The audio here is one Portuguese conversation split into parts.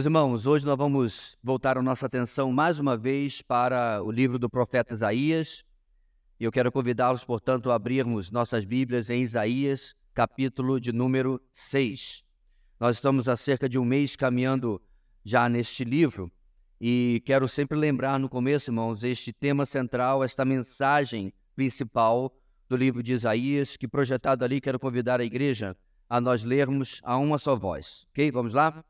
Meus irmãos, hoje nós vamos voltar a nossa atenção mais uma vez para o livro do profeta Isaías. E eu quero convidá-los, portanto, a abrirmos nossas Bíblias em Isaías, capítulo de número 6. Nós estamos há cerca de um mês caminhando já neste livro e quero sempre lembrar no começo, irmãos, este tema central, esta mensagem principal do livro de Isaías, que projetado ali, quero convidar a igreja a nós lermos a uma só voz. Ok? Vamos lá?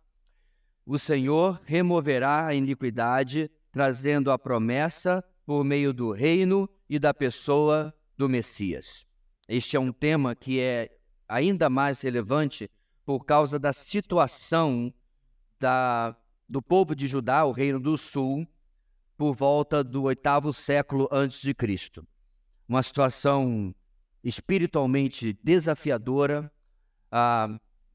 O Senhor removerá a iniquidade, trazendo a promessa por meio do reino e da pessoa do Messias. Este é um tema que é ainda mais relevante por causa da situação do povo de Judá, o Reino do Sul, por volta do 8º século antes de Cristo. Uma situação espiritualmente desafiadora,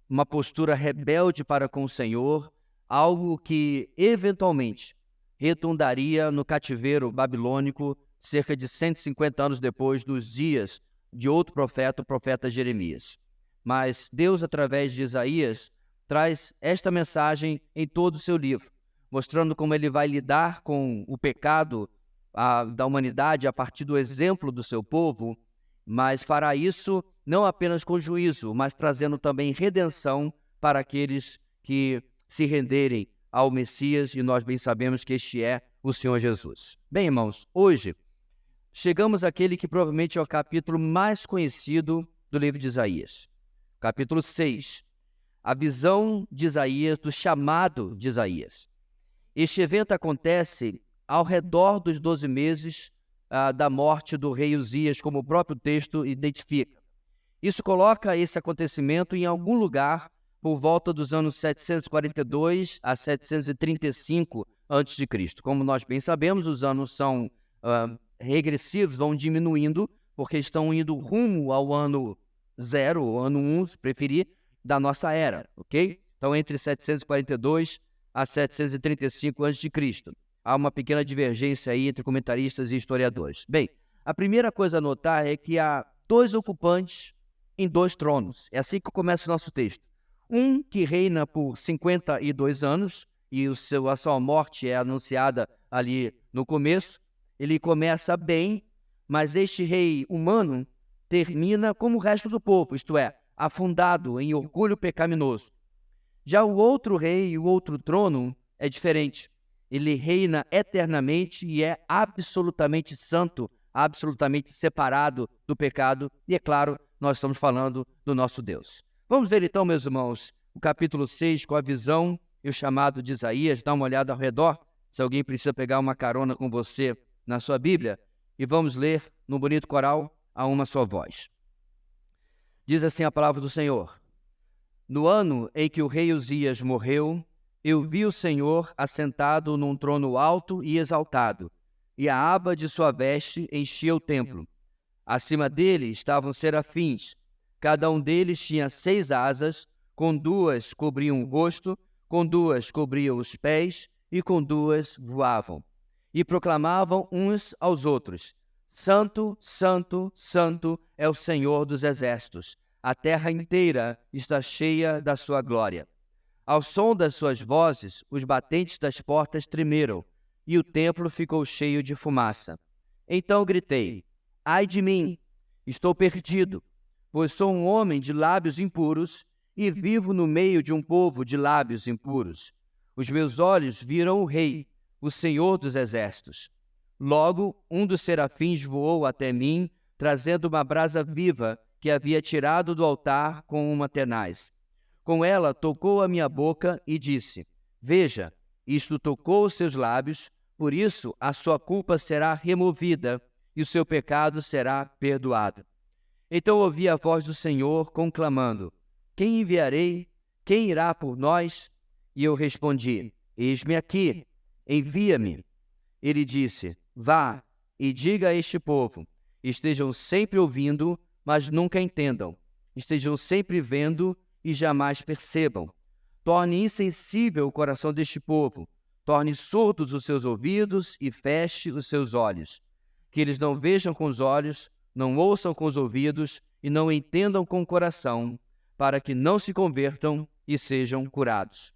uma postura rebelde para com o Senhor, algo que eventualmente redundaria no cativeiro babilônico cerca de 150 anos depois dos dias de outro profeta, o profeta Jeremias. Mas Deus, através de Isaías, traz esta mensagem em todo o seu livro, mostrando como ele vai lidar com o pecado da humanidade a partir do exemplo do seu povo, mas fará isso não apenas com juízo, mas trazendo também redenção para aqueles que se renderem ao Messias, e nós bem sabemos que este é o Senhor Jesus. Bem, irmãos, hoje chegamos àquele que provavelmente é o capítulo mais conhecido do livro de Isaías. Capítulo 6, a visão de Isaías, do chamado de Isaías. Este evento acontece ao redor dos 12 meses da morte do rei Uzias, como o próprio texto identifica. Isso coloca esse acontecimento em algum lugar por volta dos anos 742 a 735 a.C. Como nós bem sabemos, os anos são regressivos, vão diminuindo, porque estão indo rumo ao ano 0, ou ano 1, se preferir, da nossa era, ok? Então, entre 742 a 735 a.C. Há uma pequena divergência aí entre comentaristas e historiadores. Bem, a primeira coisa a notar é que há 2 ocupantes em 2 tronos. É assim que começa o nosso texto. Um que reina por 52 anos, e a sua morte é anunciada ali no começo. Ele começa bem, mas este rei humano termina como o resto do povo, isto é, afundado em orgulho pecaminoso. Já o outro rei, o outro trono, é diferente. Ele reina eternamente e é absolutamente santo, absolutamente separado do pecado. E é claro, nós estamos falando do nosso Deus. Vamos ver então, meus irmãos, o capítulo 6 com a visão e o chamado de Isaías. Dá uma olhada ao redor, se alguém precisa pegar uma carona com você na sua Bíblia. E vamos ler no bonito coral a uma só voz. Diz assim a palavra do Senhor. No ano em que o rei Uzias morreu, eu vi o Senhor assentado num trono alto e exaltado, e a aba de sua veste enchia o templo. Acima dele estavam serafins. Cada um deles tinha 6 asas, com 2 cobriam o rosto, com 2 cobriam os pés e com 2 voavam. E proclamavam uns aos outros: Santo, Santo, Santo é o Senhor dos exércitos. A terra inteira está cheia da sua glória. Ao som das suas vozes, os batentes das portas tremeram, e o templo ficou cheio de fumaça. Então gritei: Ai de mim, estou perdido, pois sou um homem de lábios impuros e vivo no meio de um povo de lábios impuros. Os meus olhos viram o Rei, o Senhor dos exércitos. Logo, um dos serafins voou até mim, trazendo uma brasa viva que havia tirado do altar com uma tenaz. Com ela tocou a minha boca e disse: Veja, isto tocou os seus lábios, por isso a sua culpa será removida e o seu pecado será perdoado. Então ouvi a voz do Senhor conclamando: Quem enviarei? Quem irá por nós? E eu respondi: Eis-me aqui, envia-me. Ele disse: Vá e diga a este povo: estejam sempre ouvindo, mas nunca entendam. Estejam sempre vendo e jamais percebam. Torne insensível o coração deste povo. Torne surdos os seus ouvidos e feche os seus olhos. Que eles não vejam com os olhos, não ouçam com os ouvidos e não entendam com o coração, para que não se convertam e sejam curados.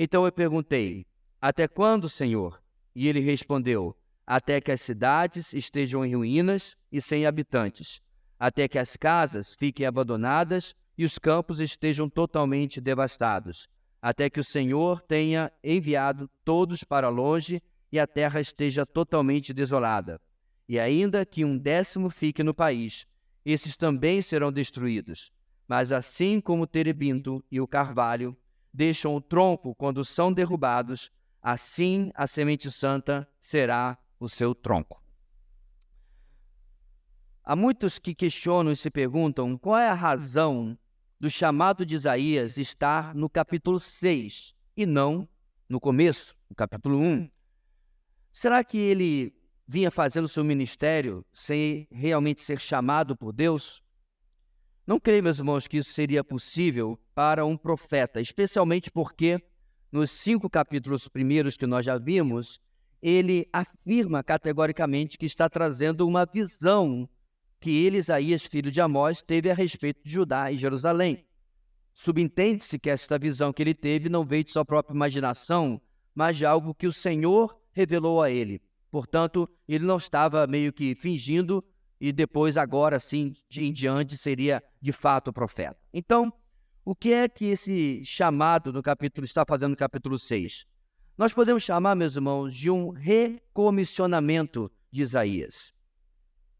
Então eu perguntei: até quando, Senhor? E ele respondeu: até que as cidades estejam em ruínas e sem habitantes, até que as casas fiquem abandonadas e os campos estejam totalmente devastados, até que o Senhor tenha enviado todos para longe e a terra esteja totalmente desolada. E ainda que 1/10 fique no país, esses também serão destruídos. Mas assim como o terebinto e o carvalho deixam o tronco quando são derrubados, assim a semente santa será o seu tronco. Há muitos que questionam e se perguntam qual é a razão do chamado de Isaías estar no capítulo 6 e não no começo, no capítulo 1. Será que ele vinha fazendo seu ministério sem realmente ser chamado por Deus? Não creio, meus irmãos, que isso seria possível para um profeta, especialmente porque nos 5 capítulos primeiros que nós já vimos, ele afirma categoricamente que está trazendo uma visão que ele, Isaías, filho de Amós, teve a respeito de Judá e Jerusalém. Subentende-se que esta visão que ele teve não veio de sua própria imaginação, mas de algo que o Senhor revelou a ele. Portanto, ele não estava meio que fingindo e depois, agora sim, em diante, seria de fato o profeta. Então, o que é que esse chamado no capítulo está fazendo no capítulo 6? Nós podemos chamar, meus irmãos, de um recomissionamento de Isaías.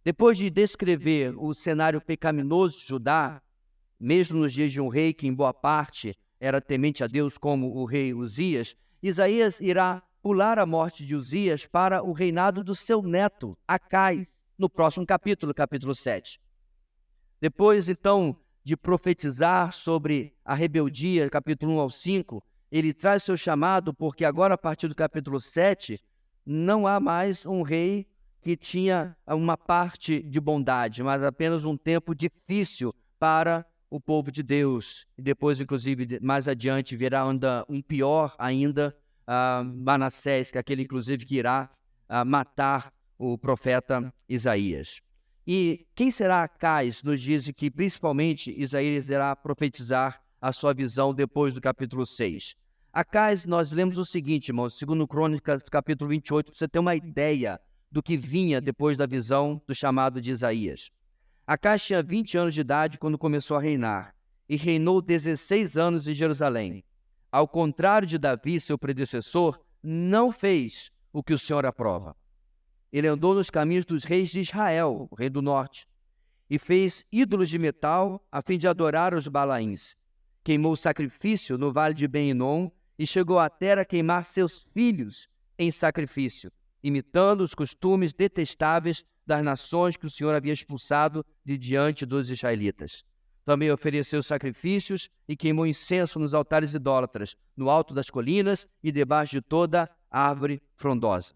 Depois de descrever o cenário pecaminoso de Judá, mesmo nos dias de um rei que em boa parte era temente a Deus como o rei Uzias, Isaías irá pular a morte de Uzias para o reinado do seu neto, Acais, no próximo capítulo, capítulo 7. Depois, então, de profetizar sobre a rebeldia, capítulo 1 ao 5, ele traz seu chamado porque agora, a partir do capítulo 7, não há mais um rei que tinha uma parte de bondade, mas apenas um tempo difícil para o povo de Deus. E depois, inclusive, mais adiante, virá um pior ainda, Manassés, que é aquele, inclusive, que irá matar o profeta Isaías. E quem será Acais nos dias em que, principalmente, Isaías irá profetizar a sua visão depois do capítulo 6? Acais, nós lemos o seguinte, irmãos, segundo Crônicas, capítulo 28, para você ter uma ideia do que vinha depois da visão do chamado de Isaías. Acais tinha 20 anos de idade quando começou a reinar, e reinou 16 anos em Jerusalém. Ao contrário de Davi, seu predecessor, não fez o que o Senhor aprova. Ele andou nos caminhos dos reis de Israel, o rei do norte, e fez ídolos de metal a fim de adorar os Balaíns. Queimou sacrifício no vale de Ben-Hinom e chegou até a queimar seus filhos em sacrifício, imitando os costumes detestáveis das nações que o Senhor havia expulsado de diante dos israelitas. Também ofereceu sacrifícios e queimou incenso nos altares idólatras, no alto das colinas e debaixo de toda árvore frondosa.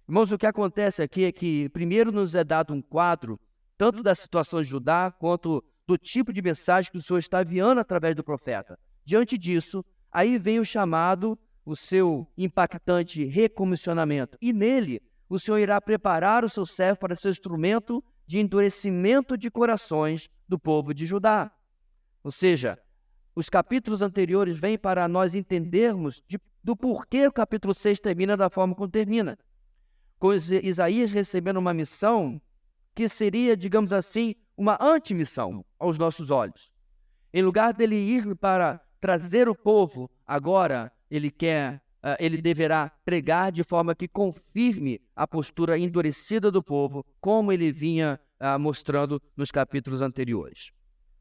Irmãos, o que acontece aqui é que primeiro nos é dado um quadro, tanto da situação de Judá, quanto do tipo de mensagem que o Senhor está enviando através do profeta. Diante disso, aí vem o chamado, o seu impactante recomissionamento. E nele, o Senhor irá preparar o seu servo para ser instrumento de endurecimento de corações do povo de Judá. Ou seja, os capítulos anteriores vêm para nós entendermos do porquê o capítulo 6 termina da forma como termina. Com Isaías recebendo uma missão que seria, digamos assim, uma antimissão aos nossos olhos. Em lugar dele ir para trazer o povo, agora ele deverá pregar de forma que confirme a postura endurecida do povo, como ele vinha mostrando nos capítulos anteriores.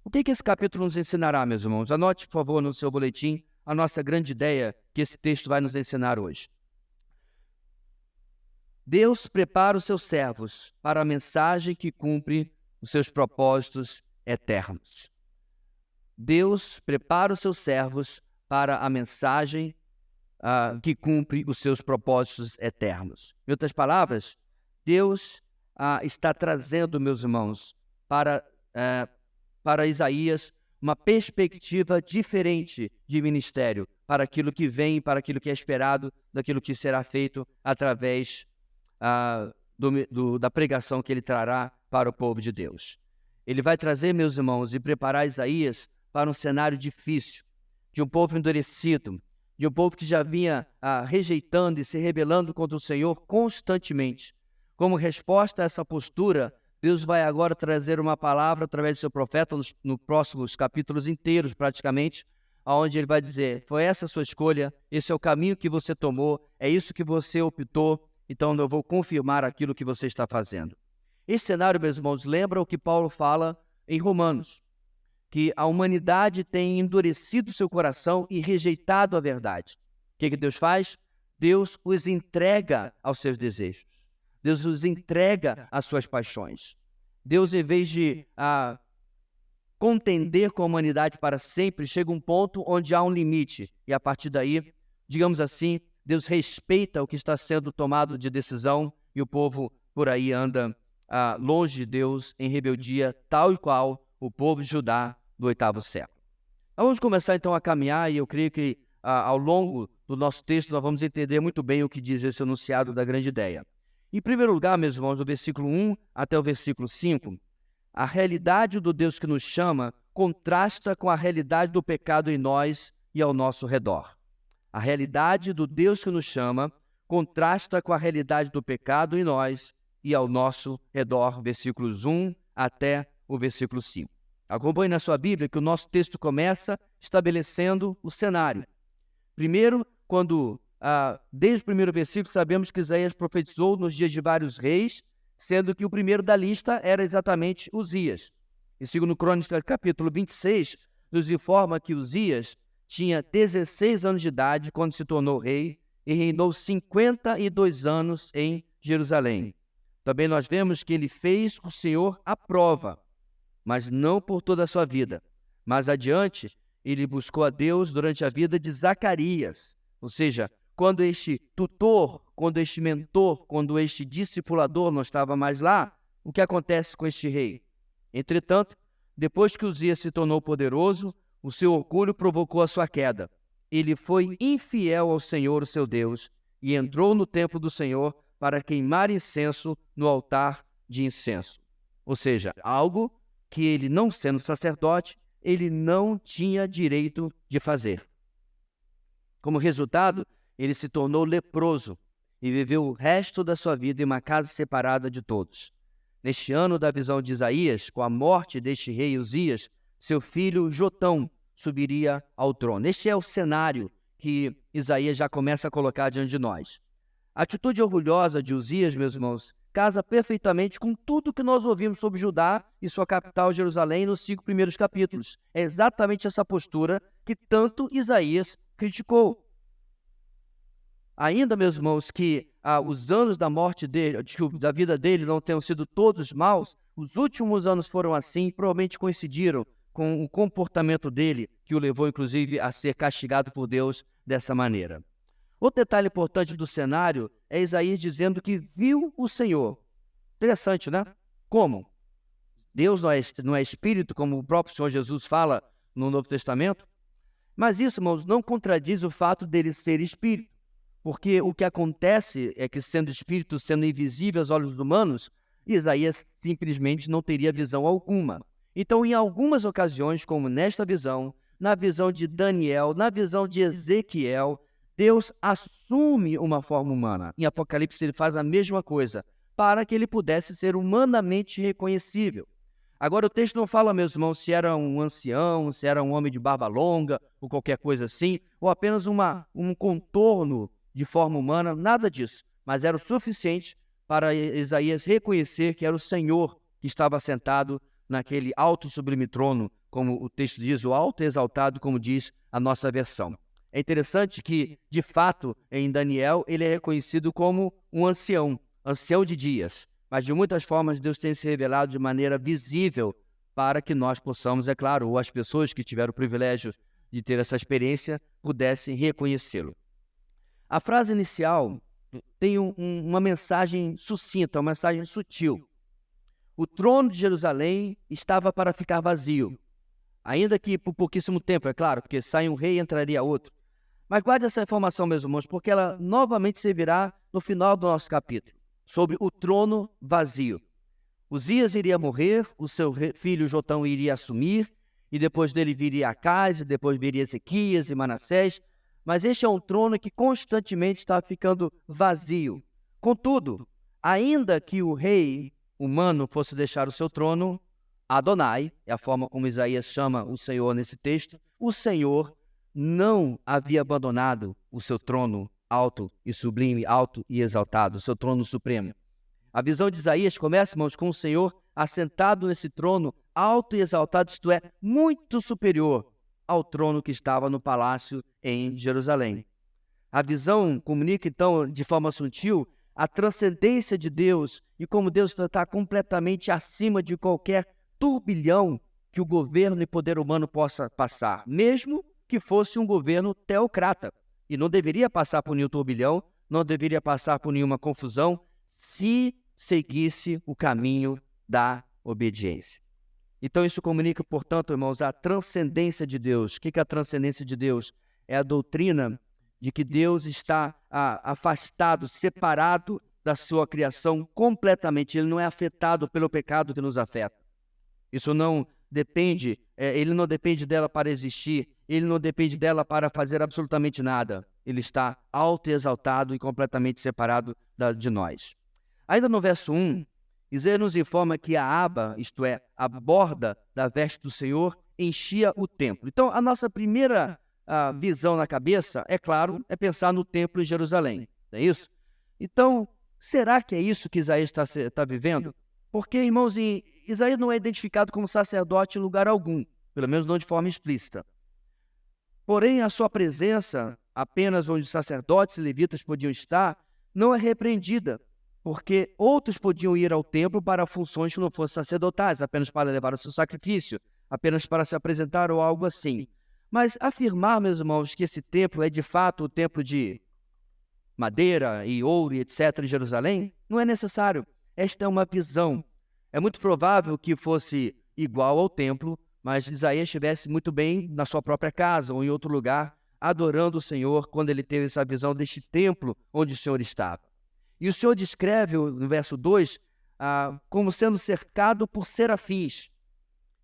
O que esse capítulo nos ensinará, meus irmãos? Anote, por favor, no seu boletim a nossa grande ideia que esse texto vai nos ensinar hoje. Deus prepara os seus servos para a mensagem que cumpre os seus propósitos eternos. Deus prepara os seus servos para a mensagem que cumpre os seus propósitos eternos. Em outras palavras, Deus está trazendo, meus irmãos, para Isaías uma perspectiva diferente de ministério, para aquilo que vem, para aquilo que é esperado, daquilo que será feito através da pregação que ele trará para o povo de Deus. Ele vai trazer, meus irmãos, e preparar Isaías para um cenário difícil, de um povo endurecido, de um povo que já vinha rejeitando e se rebelando contra o Senhor constantemente. Como resposta a essa postura, Deus vai agora trazer uma palavra através do seu profeta nos próximos capítulos inteiros, praticamente, onde ele vai dizer: foi essa a sua escolha, esse é o caminho que você tomou, é isso que você optou, então eu vou confirmar aquilo que você está fazendo. Esse cenário, meus irmãos, lembra o que Paulo fala em Romanos, que a humanidade tem endurecido seu coração e rejeitado a verdade. O que Deus faz? Deus os entrega aos seus desejos. Deus os entrega às suas paixões. Deus, em vez de contender com a humanidade para sempre, chega um ponto onde há um limite. E a partir daí, digamos assim, Deus respeita o que está sendo tomado de decisão e o povo por aí anda longe de Deus, em rebeldia, tal e qual o povo de Judá do 8º século. Vamos começar então a caminhar, e eu creio que ao longo do nosso texto nós vamos entender muito bem o que diz esse enunciado da grande ideia. Em primeiro lugar, meus irmãos, do versículo 1 até o versículo 5, a realidade do Deus que nos chama contrasta com a realidade do pecado em nós e ao nosso redor. A realidade do Deus que nos chama contrasta com a realidade do pecado em nós e ao nosso redor, versículos 1 até o versículo 5. Acompanhe na sua Bíblia que o nosso texto começa estabelecendo o cenário. Primeiro, desde o primeiro versículo, sabemos que Isaías profetizou nos dias de vários reis, sendo que o primeiro da lista era exatamente Uzias. Em 2 Crônicas, capítulo 26, nos informa que Uzias tinha 16 anos de idade quando se tornou rei e reinou 52 anos em Jerusalém. Também nós vemos que ele fez o Senhor à prova, mas não por toda a sua vida. Mais adiante, ele buscou a Deus durante a vida de Zacarias, ou seja, quando este tutor, quando este mentor, quando este discipulador não estava mais lá, o que acontece com este rei? Entretanto, depois que Uzias se tornou poderoso, o seu orgulho provocou a sua queda. Ele foi infiel ao Senhor, o seu Deus, e entrou no templo do Senhor para queimar incenso no altar de incenso. Ou seja, algo que ele, não sendo sacerdote, ele não tinha direito de fazer. Como resultado, ele se tornou leproso e viveu o resto da sua vida em uma casa separada de todos. Neste ano da visão de Isaías, com a morte deste rei Uzias, seu filho Jotão subiria ao trono. Este é o cenário que Isaías já começa a colocar diante de nós. A atitude orgulhosa de Uzias, meus irmãos, casa perfeitamente com tudo que nós ouvimos sobre Judá e sua capital Jerusalém nos 5 primeiros capítulos. É exatamente essa postura que tanto Isaías criticou. Ainda, meus irmãos, que os anos da morte dele, da vida dele não tenham sido todos maus, os últimos anos foram assim, provavelmente coincidiram com o comportamento dele, que o levou, inclusive, a ser castigado por Deus dessa maneira. Outro detalhe importante do cenário é Isaías dizendo que viu o Senhor. Interessante, né? Como? Deus não é espírito, como o próprio Senhor Jesus fala no Novo Testamento. Mas isso, irmãos, não contradiz o fato dele ser espírito. Porque o que acontece é que, sendo espírito, sendo invisível aos olhos humanos, Isaías simplesmente não teria visão alguma. Então, em algumas ocasiões, como nesta visão, na visão de Daniel, na visão de Ezequiel, Deus assume uma forma humana. Em Apocalipse ele faz a mesma coisa, para que ele pudesse ser humanamente reconhecível. Agora o texto não fala, meus irmãos, se era um ancião, se era um homem de barba longa, ou qualquer coisa assim, ou apenas um contorno de forma humana, nada disso. Mas era o suficiente para Isaías reconhecer que era o Senhor que estava sentado naquele alto e sublime trono, como o texto diz, o alto e exaltado, como diz a nossa versão. É interessante que, de fato, em Daniel, ele é reconhecido como um ancião de dias. Mas, de muitas formas, Deus tem se revelado de maneira visível para que nós possamos, é claro, ou as pessoas que tiveram o privilégio de ter essa experiência, pudessem reconhecê-lo. A frase inicial tem uma mensagem sucinta, uma mensagem sutil. O trono de Jerusalém estava para ficar vazio, ainda que por pouquíssimo tempo, é claro, porque sai um rei e entraria outro. Mas guarde essa informação, meus irmãos, porque ela novamente servirá no final do nosso capítulo, sobre o trono vazio. Uzias iria morrer, o seu filho Jotão iria assumir, e depois dele viria Acás, e depois viria Ezequias e Manassés, mas este é um trono que constantemente está ficando vazio. Contudo, ainda que o rei humano fosse deixar o seu trono, Adonai, é a forma como Isaías chama o Senhor nesse texto, o Senhor não havia abandonado o seu trono alto e sublime, alto e exaltado, o seu trono supremo. A visão de Isaías começa, irmãos, com o Senhor assentado nesse trono alto e exaltado, isto é, muito superior ao trono que estava no palácio em Jerusalém. A visão comunica, então, de forma sutil, a transcendência de Deus e como Deus está completamente acima de qualquer turbilhão que o governo e poder humano possa passar, mesmo que fosse um governo teocrata. E não deveria passar por nenhum turbilhão, não deveria passar por nenhuma confusão, se seguisse o caminho da obediência. Então isso comunica, portanto, irmãos, a transcendência de Deus. O que é a transcendência de Deus? É a doutrina de que Deus está afastado, separado da sua criação completamente. Ele não é afetado pelo pecado que nos afeta. Isso não depende, ele não depende dela para existir, ele não depende dela para fazer absolutamente nada. Ele está alto e exaltado e completamente separado de nós. Ainda no verso 1, Isaías nos informa que a aba, isto é, a borda da veste do Senhor, enchia o templo. Então, a nossa primeira visão na cabeça, é claro, é pensar no templo em Jerusalém. Não é isso? Então, será que é isso que Isaías está vivendo? Porque, irmãos, Isaías não é identificado como sacerdote em lugar algum, pelo menos não de forma explícita. Porém, a sua presença, apenas onde sacerdotes e levitas podiam estar, não é repreendida, porque outros podiam ir ao templo para funções que não fossem sacerdotais, apenas para levar o seu sacrifício, apenas para se apresentar ou algo assim. Mas afirmar, meus irmãos, que esse templo é de fato o templo de madeira e ouro e etc. em Jerusalém, não é necessário. Esta é uma visão. É muito provável que fosse igual ao templo, mas Isaías estivesse muito bem na sua própria casa ou em outro lugar, adorando o Senhor quando ele teve essa visão deste templo onde o Senhor estava. E o Senhor descreve, no verso 2, como sendo cercado por serafins.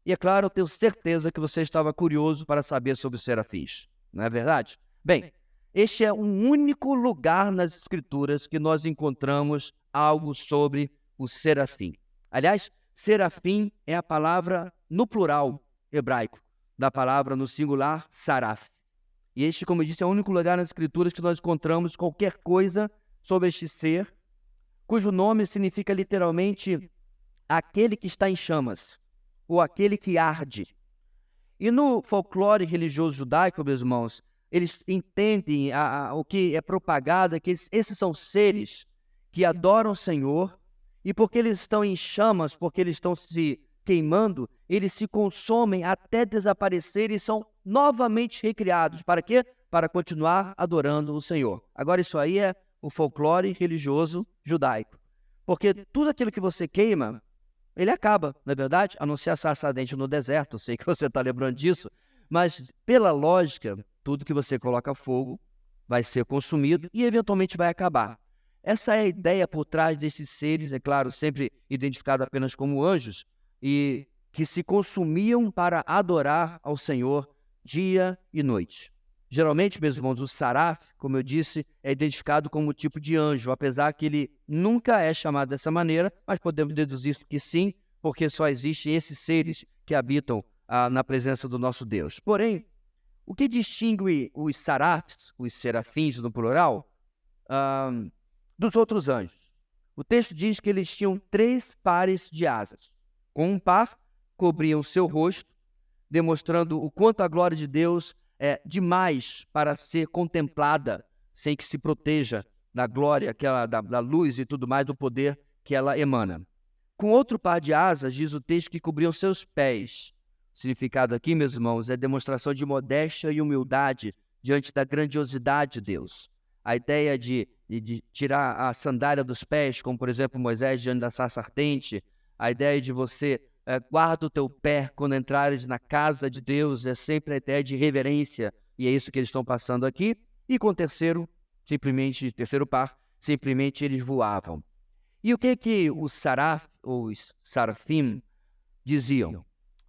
E é claro, eu tenho certeza que você estava curioso para saber sobre os serafins, não é verdade? Bem, este é um único lugar nas Escrituras que nós encontramos algo sobre o serafim. Aliás, serafim é a palavra no plural hebraico, da palavra no singular, saraf. E este, como eu disse, é o único lugar nas Escrituras que nós encontramos qualquer coisa sobre este ser, cujo nome significa literalmente aquele que está em chamas, ou aquele que arde. E no folclore religioso judaico, meus irmãos, eles entendem o que é propagado, é que esses são seres que adoram o Senhor, e porque eles estão em chamas, porque eles estão se queimando, eles se consomem até desaparecer e são novamente recriados. Para quê? Para continuar adorando o Senhor. Agora, isso aí é o folclore religioso judaico. Porque tudo aquilo que você queima, ele acaba, não é verdade? A não ser a sarça ardente no deserto, eu sei que você está lembrando disso, mas pela lógica, tudo que você coloca fogo vai ser consumido e eventualmente vai acabar. Essa é a ideia por trás desses seres, é claro, sempre identificados apenas como anjos, e que se consumiam para adorar ao Senhor dia e noite. Geralmente, meus irmãos, o saraf, como eu disse, é identificado como um tipo de anjo, apesar que ele nunca é chamado dessa maneira, mas podemos deduzir que sim, porque só existem esses seres que habitam na presença do nosso Deus. Porém, o que distingue os sarafs, os serafins no plural, dos outros anjos? O texto diz que eles tinham 3 pares de asas. Com um par, cobriam seu rosto, demonstrando o quanto a glória de Deus é demais para ser contemplada sem que se proteja da glória, da luz e tudo mais, do poder que ela emana. Com outro par de asas, diz o texto, que cobriam seus pés. O significado aqui, meus irmãos, é demonstração de modéstia e humildade diante da grandiosidade de Deus. A ideia de tirar a sandália dos pés, como por exemplo Moisés diante da sarça ardente, a ideia de você guarda o teu pé quando entrares na casa de Deus, é sempre a ideia de reverência, e é isso que eles estão passando aqui. E com o terceiro par, simplesmente eles voavam. E o que os saraf, ou os sarafim, diziam?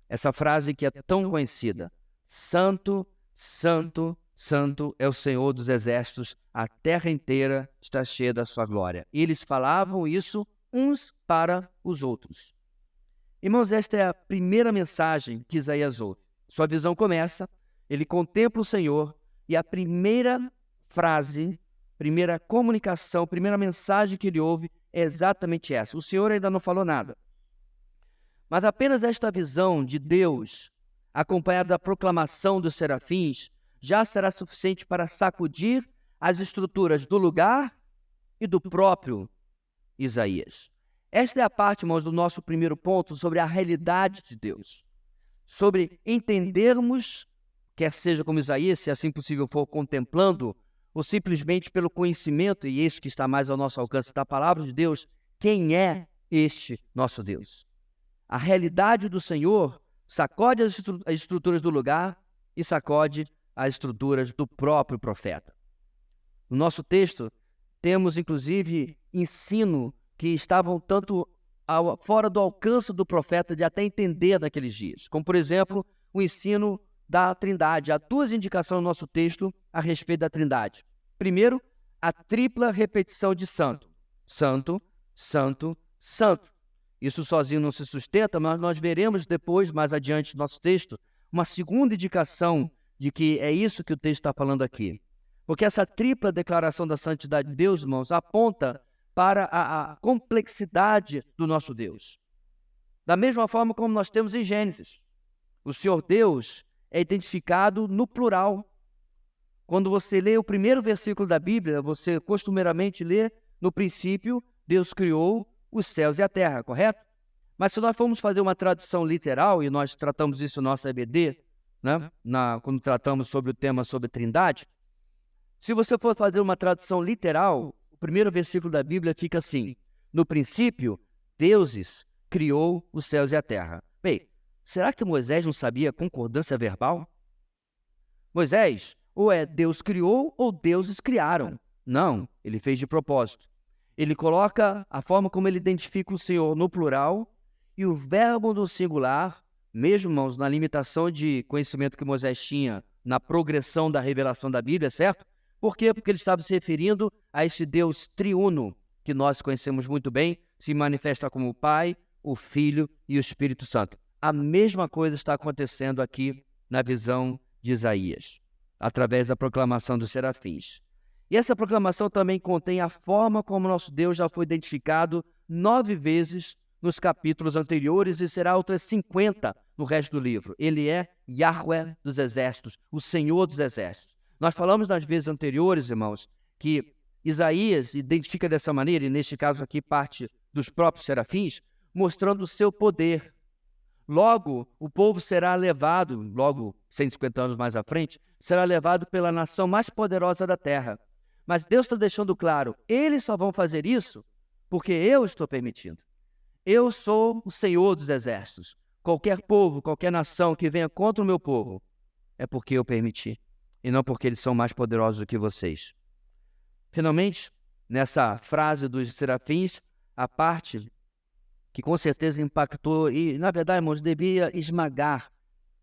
Essa frase que é tão conhecida: Santo, Santo, santo é o Senhor dos exércitos, a terra inteira está cheia da sua glória. E eles falavam isso uns para os outros. Irmãos, esta é a primeira mensagem que Isaías ouve. Sua visão começa, ele contempla o Senhor, e a primeira frase, primeira comunicação, primeira mensagem que ele ouve é exatamente essa. O Senhor ainda não falou nada. Mas apenas esta visão de Deus, acompanhada da proclamação dos serafins, já será suficiente para sacudir as estruturas do lugar e do próprio Isaías. Esta é a parte, irmãos, do nosso primeiro ponto sobre a realidade de Deus. Sobre entendermos, quer seja como Isaías, se assim possível for contemplando, ou simplesmente pelo conhecimento, e isso que está mais ao nosso alcance da palavra de Deus, quem é este nosso Deus. A realidade do Senhor sacode as estruturas do lugar e sacode as estruturas do próprio profeta. No nosso texto, temos inclusive ensino que estavam tanto fora do alcance do profeta de até entender naqueles dias. Como, por exemplo, o ensino da Trindade. Há duas indicações no nosso texto a respeito da Trindade. Primeiro, a tripla repetição de santo. Santo, santo, santo. Isso sozinho não se sustenta, mas nós veremos depois, mais adiante no nosso texto, uma segunda indicação de que é isso que o texto está falando aqui. Porque essa tripla declaração da santidade de Deus, irmãos, aponta para a complexidade do nosso Deus. Da mesma forma como nós temos em Gênesis. O Senhor Deus é identificado no plural. Quando você lê o primeiro versículo da Bíblia, você costumeiramente lê, no princípio, Deus criou os céus e a terra, correto? Mas se nós formos fazer uma tradução literal, e nós tratamos isso no nosso EBD, né? Quando tratamos sobre o tema sobre Trindade, se você for fazer uma tradução literal, o primeiro versículo da Bíblia fica assim: no princípio, Deus criou os céus e a terra. Bem, será que Moisés não sabia concordância verbal? Moisés, ou é Deus criou ou deuses criaram. Não, ele fez de propósito. Ele coloca a forma como ele identifica o Senhor no plural e o verbo no singular, mesmo, irmãos, na limitação de conhecimento que Moisés tinha na progressão da revelação da Bíblia, certo? Por quê? Porque ele estava se referindo a esse Deus triuno, que nós conhecemos muito bem, se manifesta como o Pai, o Filho e o Espírito Santo. A mesma coisa está acontecendo aqui na visão de Isaías, através da proclamação dos serafins. E essa proclamação também contém a forma como nosso Deus já foi identificado 9 vezes nos capítulos anteriores e será outras 50 no resto do livro. Ele é Yahweh dos exércitos, o Senhor dos exércitos. Nós falamos nas vezes anteriores, irmãos, que Isaías identifica dessa maneira, e neste caso aqui parte dos próprios serafins, mostrando o seu poder. Logo, o povo será levado, logo 150 anos mais à frente, será levado pela nação mais poderosa da terra. Mas Deus está deixando claro, eles só vão fazer isso porque eu estou permitindo. Eu sou o Senhor dos exércitos. Qualquer povo, qualquer nação que venha contra o meu povo, é porque eu permiti, e não porque eles são mais poderosos do que vocês. Finalmente, nessa frase dos serafins, a parte que com certeza impactou e, na verdade, irmãos, devia esmagar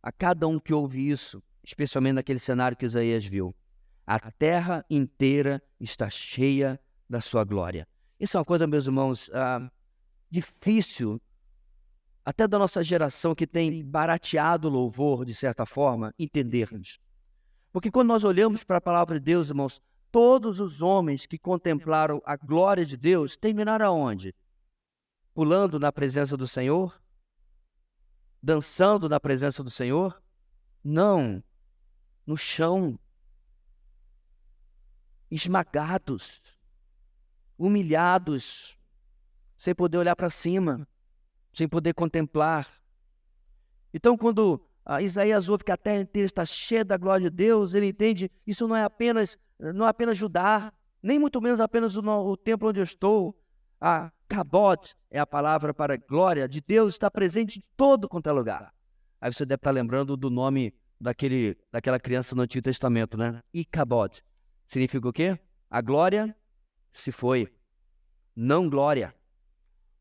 a cada um que ouve isso, especialmente naquele cenário que Isaías viu. A terra inteira está cheia da sua glória. Isso é uma coisa, meus irmãos, difícil, até da nossa geração que tem barateado o louvor, de certa forma, entendermos. Porque quando nós olhamos para a palavra de Deus, irmãos, todos os homens que contemplaram a glória de Deus terminaram aonde? Pulando na presença do Senhor? Dançando na presença do Senhor? Não, no chão. Esmagados, humilhados, sem poder olhar para cima, sem poder contemplar. Então, quando Isaías ouve que a terra inteira está cheia da glória de Deus, ele entende, isso não é apenas Judá, nem muito menos apenas o templo onde eu estou. A Kabod é a palavra para glória de Deus, está presente em todo quanto é lugar. Aí você deve estar lembrando do nome daquela criança no Antigo Testamento, né? Icabod. Significa o quê? A glória se foi, não glória.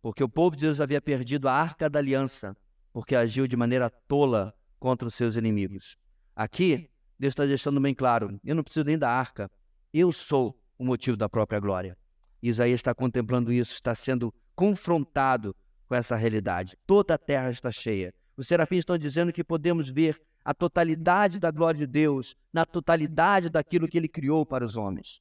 Porque o povo de Deus havia perdido a arca da aliança, porque agiu de maneira tola contra os seus inimigos. Aqui, Deus está deixando bem claro, eu não preciso nem da arca, eu sou o motivo da própria glória. Isaías está contemplando isso, está sendo confrontado com essa realidade. Toda a terra está cheia. Os serafins estão dizendo que podemos ver a totalidade da glória de Deus, na totalidade daquilo que Ele criou para os homens.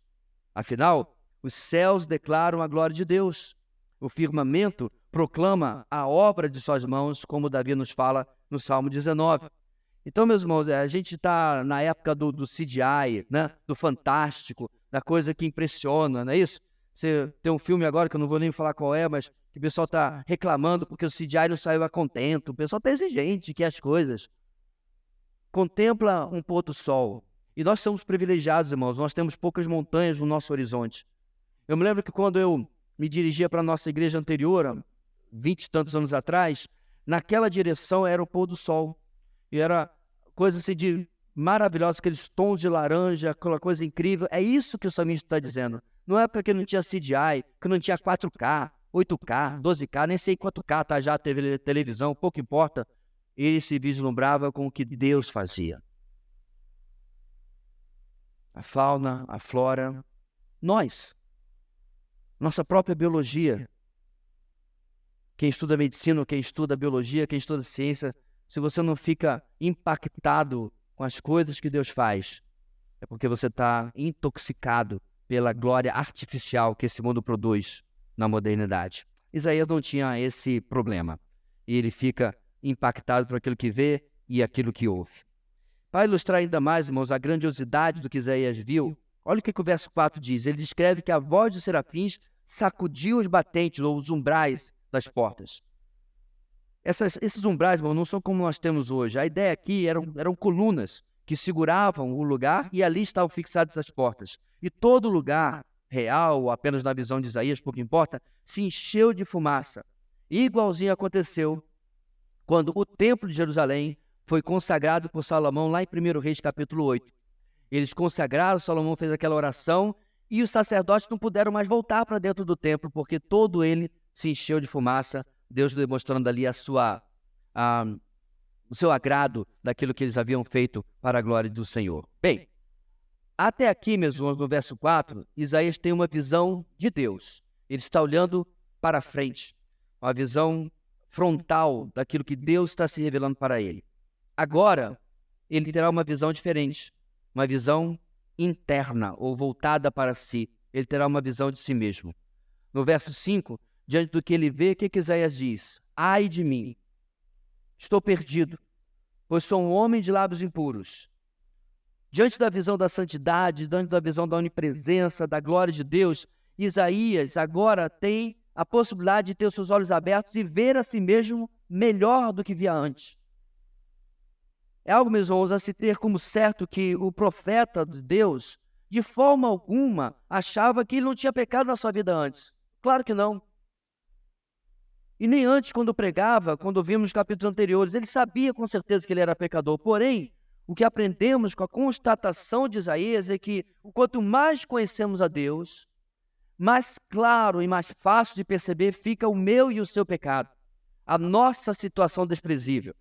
Afinal, os céus declaram a glória de Deus. O firmamento proclama a obra de suas mãos, como Davi nos fala no Salmo 19. Então, meus irmãos, a gente está na época do CGI, né? Do fantástico, da coisa que impressiona, não é isso? Você tem um filme agora, que eu não vou nem falar qual é, mas que o pessoal está reclamando porque o CGI não saiu a contento. O pessoal está exigente, quer as coisas. Contempla um pôr do sol. E nós somos privilegiados, irmãos. Nós temos poucas montanhas no nosso horizonte. Eu me lembro que quando eu me dirigia para a nossa igreja anterior, 20 e tantos anos atrás, naquela direção era o pôr do sol. E era coisa assim de maravilhosa, aqueles tons de laranja, aquela coisa incrível. É isso que o salmista está dizendo. Não é porque não tinha CGI, que não tinha 4K, 8K, 12K, nem sei quanto K tá já a televisão, pouco importa. Ele se vislumbrava com o que Deus fazia. A fauna, a flora, nós, nossa própria biologia. Quem estuda medicina, quem estuda biologia, quem estuda ciência, se você não fica impactado com as coisas que Deus faz, é porque você está intoxicado pela glória artificial que esse mundo produz na modernidade. Isaías não tinha esse problema. E ele fica impactado por aquilo que vê e aquilo que ouve. Para ilustrar ainda mais, irmãos, a grandiosidade do que Isaías viu, olha o que o verso 4 diz. Ele descreve que a voz dos serafins sacudiu os batentes ou os umbrais das portas. Esses umbrais, irmãos, não são como nós temos hoje. A ideia aqui eram colunas que seguravam o lugar e ali estavam fixadas as portas. E todo lugar, real ou apenas na visão de Isaías, pouco importa, se encheu de fumaça. E igualzinho aconteceu quando o templo de Jerusalém foi consagrado por Salomão lá em 1 Reis capítulo 8. Eles consagraram, Salomão fez aquela oração e os sacerdotes não puderam mais voltar para dentro do templo porque todo ele se encheu de fumaça, Deus demonstrando ali o seu agrado daquilo que eles haviam feito para a glória do Senhor. Bem, até aqui, meus irmãos, no verso 4, Isaías tem uma visão de Deus. Ele está olhando para frente, uma visão frontal daquilo que Deus está se revelando para ele. Agora, ele terá uma visão diferente, uma visão interna ou voltada para si. Ele terá uma visão de si mesmo. No verso 5, diante do que ele vê, o que Isaías diz? Ai de mim, estou perdido, pois sou um homem de lábios impuros. Diante da visão da santidade, diante da visão da onipresença, da glória de Deus, Isaías agora tem a possibilidade de ter os seus olhos abertos e ver a si mesmo melhor do que via antes. É algo, meus irmãos, a se ter como certo que o profeta de Deus, de forma alguma, achava que ele não tinha pecado na sua vida antes. Claro que não. E nem antes, quando pregava, quando vimos nos capítulos anteriores, ele sabia com certeza que ele era pecador. Porém, o que aprendemos com a constatação de Isaías é que, quanto mais conhecemos a Deus, mais claro e mais fácil de perceber fica o meu e o seu pecado, a nossa situação desprezível.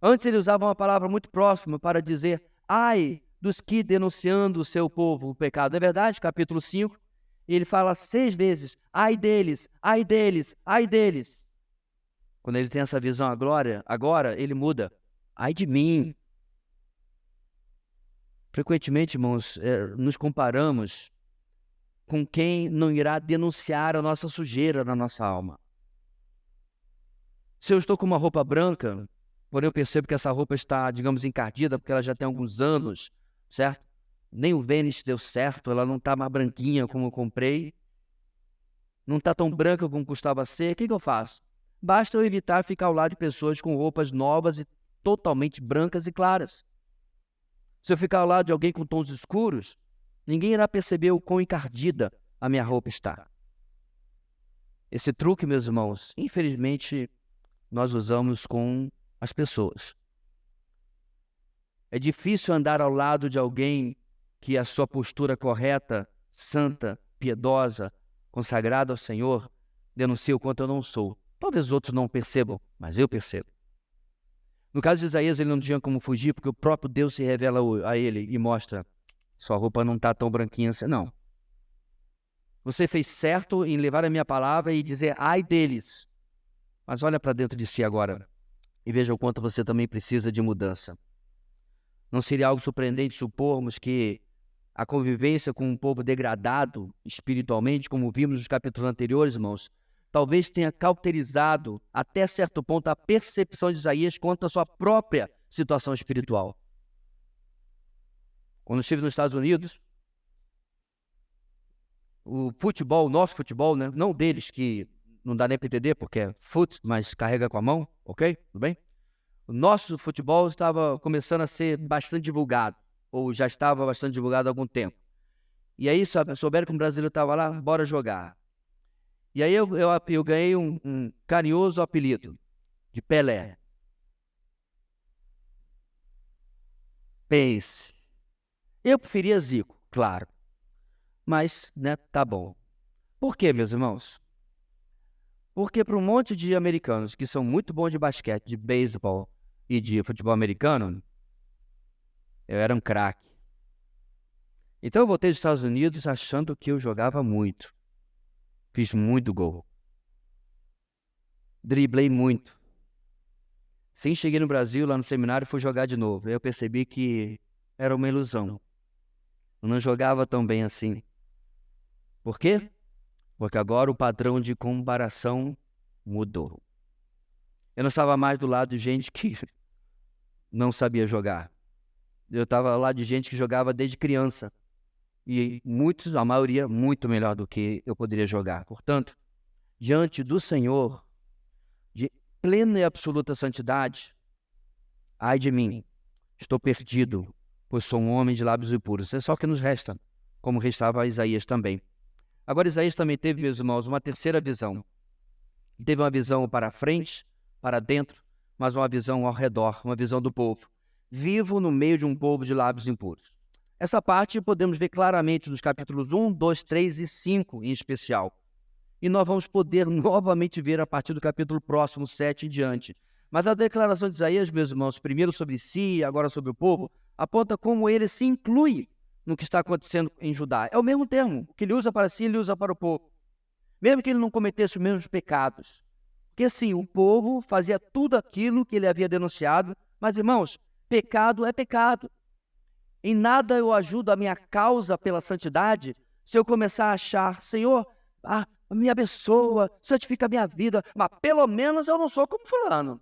Antes ele usava uma palavra muito próxima para dizer, ai dos que denunciando o seu povo o pecado. Não é verdade? Capítulo 5, ele fala 6 vezes, ai deles, ai deles, ai deles. Quando ele tem essa visão agora ele muda, ai de mim. Frequentemente, irmãos, nos comparamos com quem não irá denunciar a nossa sujeira na nossa alma. Se eu estou com uma roupa branca, porém eu percebo que essa roupa está, digamos, encardida, porque ela já tem alguns anos, certo? Nem o Vênus deu certo, ela não está mais branquinha como eu comprei, não está tão branca como custava ser, o que eu faço? Basta eu evitar ficar ao lado de pessoas com roupas novas e totalmente brancas e claras. Se eu ficar ao lado de alguém com tons escuros, ninguém irá perceber o quão encardida a minha roupa está. Esse truque, meus irmãos, infelizmente, nós usamos com as pessoas. É difícil andar ao lado de alguém que a sua postura correta, santa, piedosa, consagrada ao Senhor, denuncia o quanto eu não sou. Talvez outros não percebam, mas eu percebo. No caso de Isaías, ele não tinha como fugir, porque o próprio Deus se revela a ele e mostra: sua roupa não está tão branquinha assim, não. Você fez certo em levar a minha palavra e dizer, ai deles. Mas olha para dentro de si agora e veja o quanto você também precisa de mudança. Não seria algo surpreendente supormos que a convivência com um povo degradado espiritualmente, como vimos nos capítulos anteriores, irmãos, talvez tenha cauterizado até certo ponto a percepção de Isaías quanto à sua própria situação espiritual. Quando estive nos Estados Unidos, o futebol, o nosso futebol, né? Não deles, que não dá nem para entender porque é foot, mas carrega com a mão, ok? Tudo bem? O nosso futebol estava começando a ser bastante divulgado, ou já estava bastante divulgado há algum tempo. E aí souberam que o brasileiro estava lá, bora jogar. E aí eu ganhei um carinhoso apelido de Pelé. Pense. Eu preferia Zico, claro. Mas, né, tá bom. Por quê, meus irmãos? Porque para um monte de americanos que são muito bons de basquete, de beisebol e de futebol americano, eu era um craque. Então eu voltei dos Estados Unidos achando que eu jogava muito. Fiz muito gol. Driblei muito. Sim, cheguei no Brasil, lá no seminário, fui jogar de novo. Aí eu percebi que era uma ilusão. Eu não jogava tão bem assim. Por quê? Porque agora o padrão de comparação mudou. Eu não estava mais do lado de gente que não sabia jogar. Eu estava ao lado de gente que jogava desde criança. E muitos, a maioria, muito melhor do que eu poderia jogar. Portanto, diante do Senhor, de plena e absoluta santidade, ai de mim, estou perdido, pois sou um homem de lábios impuros. É só o que nos resta, como restava a Isaías também. Agora, Isaías também teve, meus irmãos, uma terceira visão. Teve uma visão para frente, para dentro, mas uma visão ao redor, uma visão do povo. Vivo no meio de um povo de lábios impuros. Essa parte podemos ver claramente nos capítulos 1, 2, 3 e 5 em especial. E nós vamos poder novamente ver a partir do capítulo próximo, 7 em diante. Mas a declaração de Isaías, meus irmãos, primeiro sobre si e agora sobre o povo, aponta como ele se inclui no que está acontecendo em Judá. É o mesmo termo. O que ele usa para si, ele usa para o povo. Mesmo que ele não cometesse os mesmos pecados. Porque sim, o povo fazia tudo aquilo que ele havia denunciado. Mas, irmãos, pecado é pecado. Em nada eu ajudo a minha causa pela santidade se eu começar a achar, Senhor, me abençoa, santifica a minha vida, mas pelo menos eu não sou como fulano.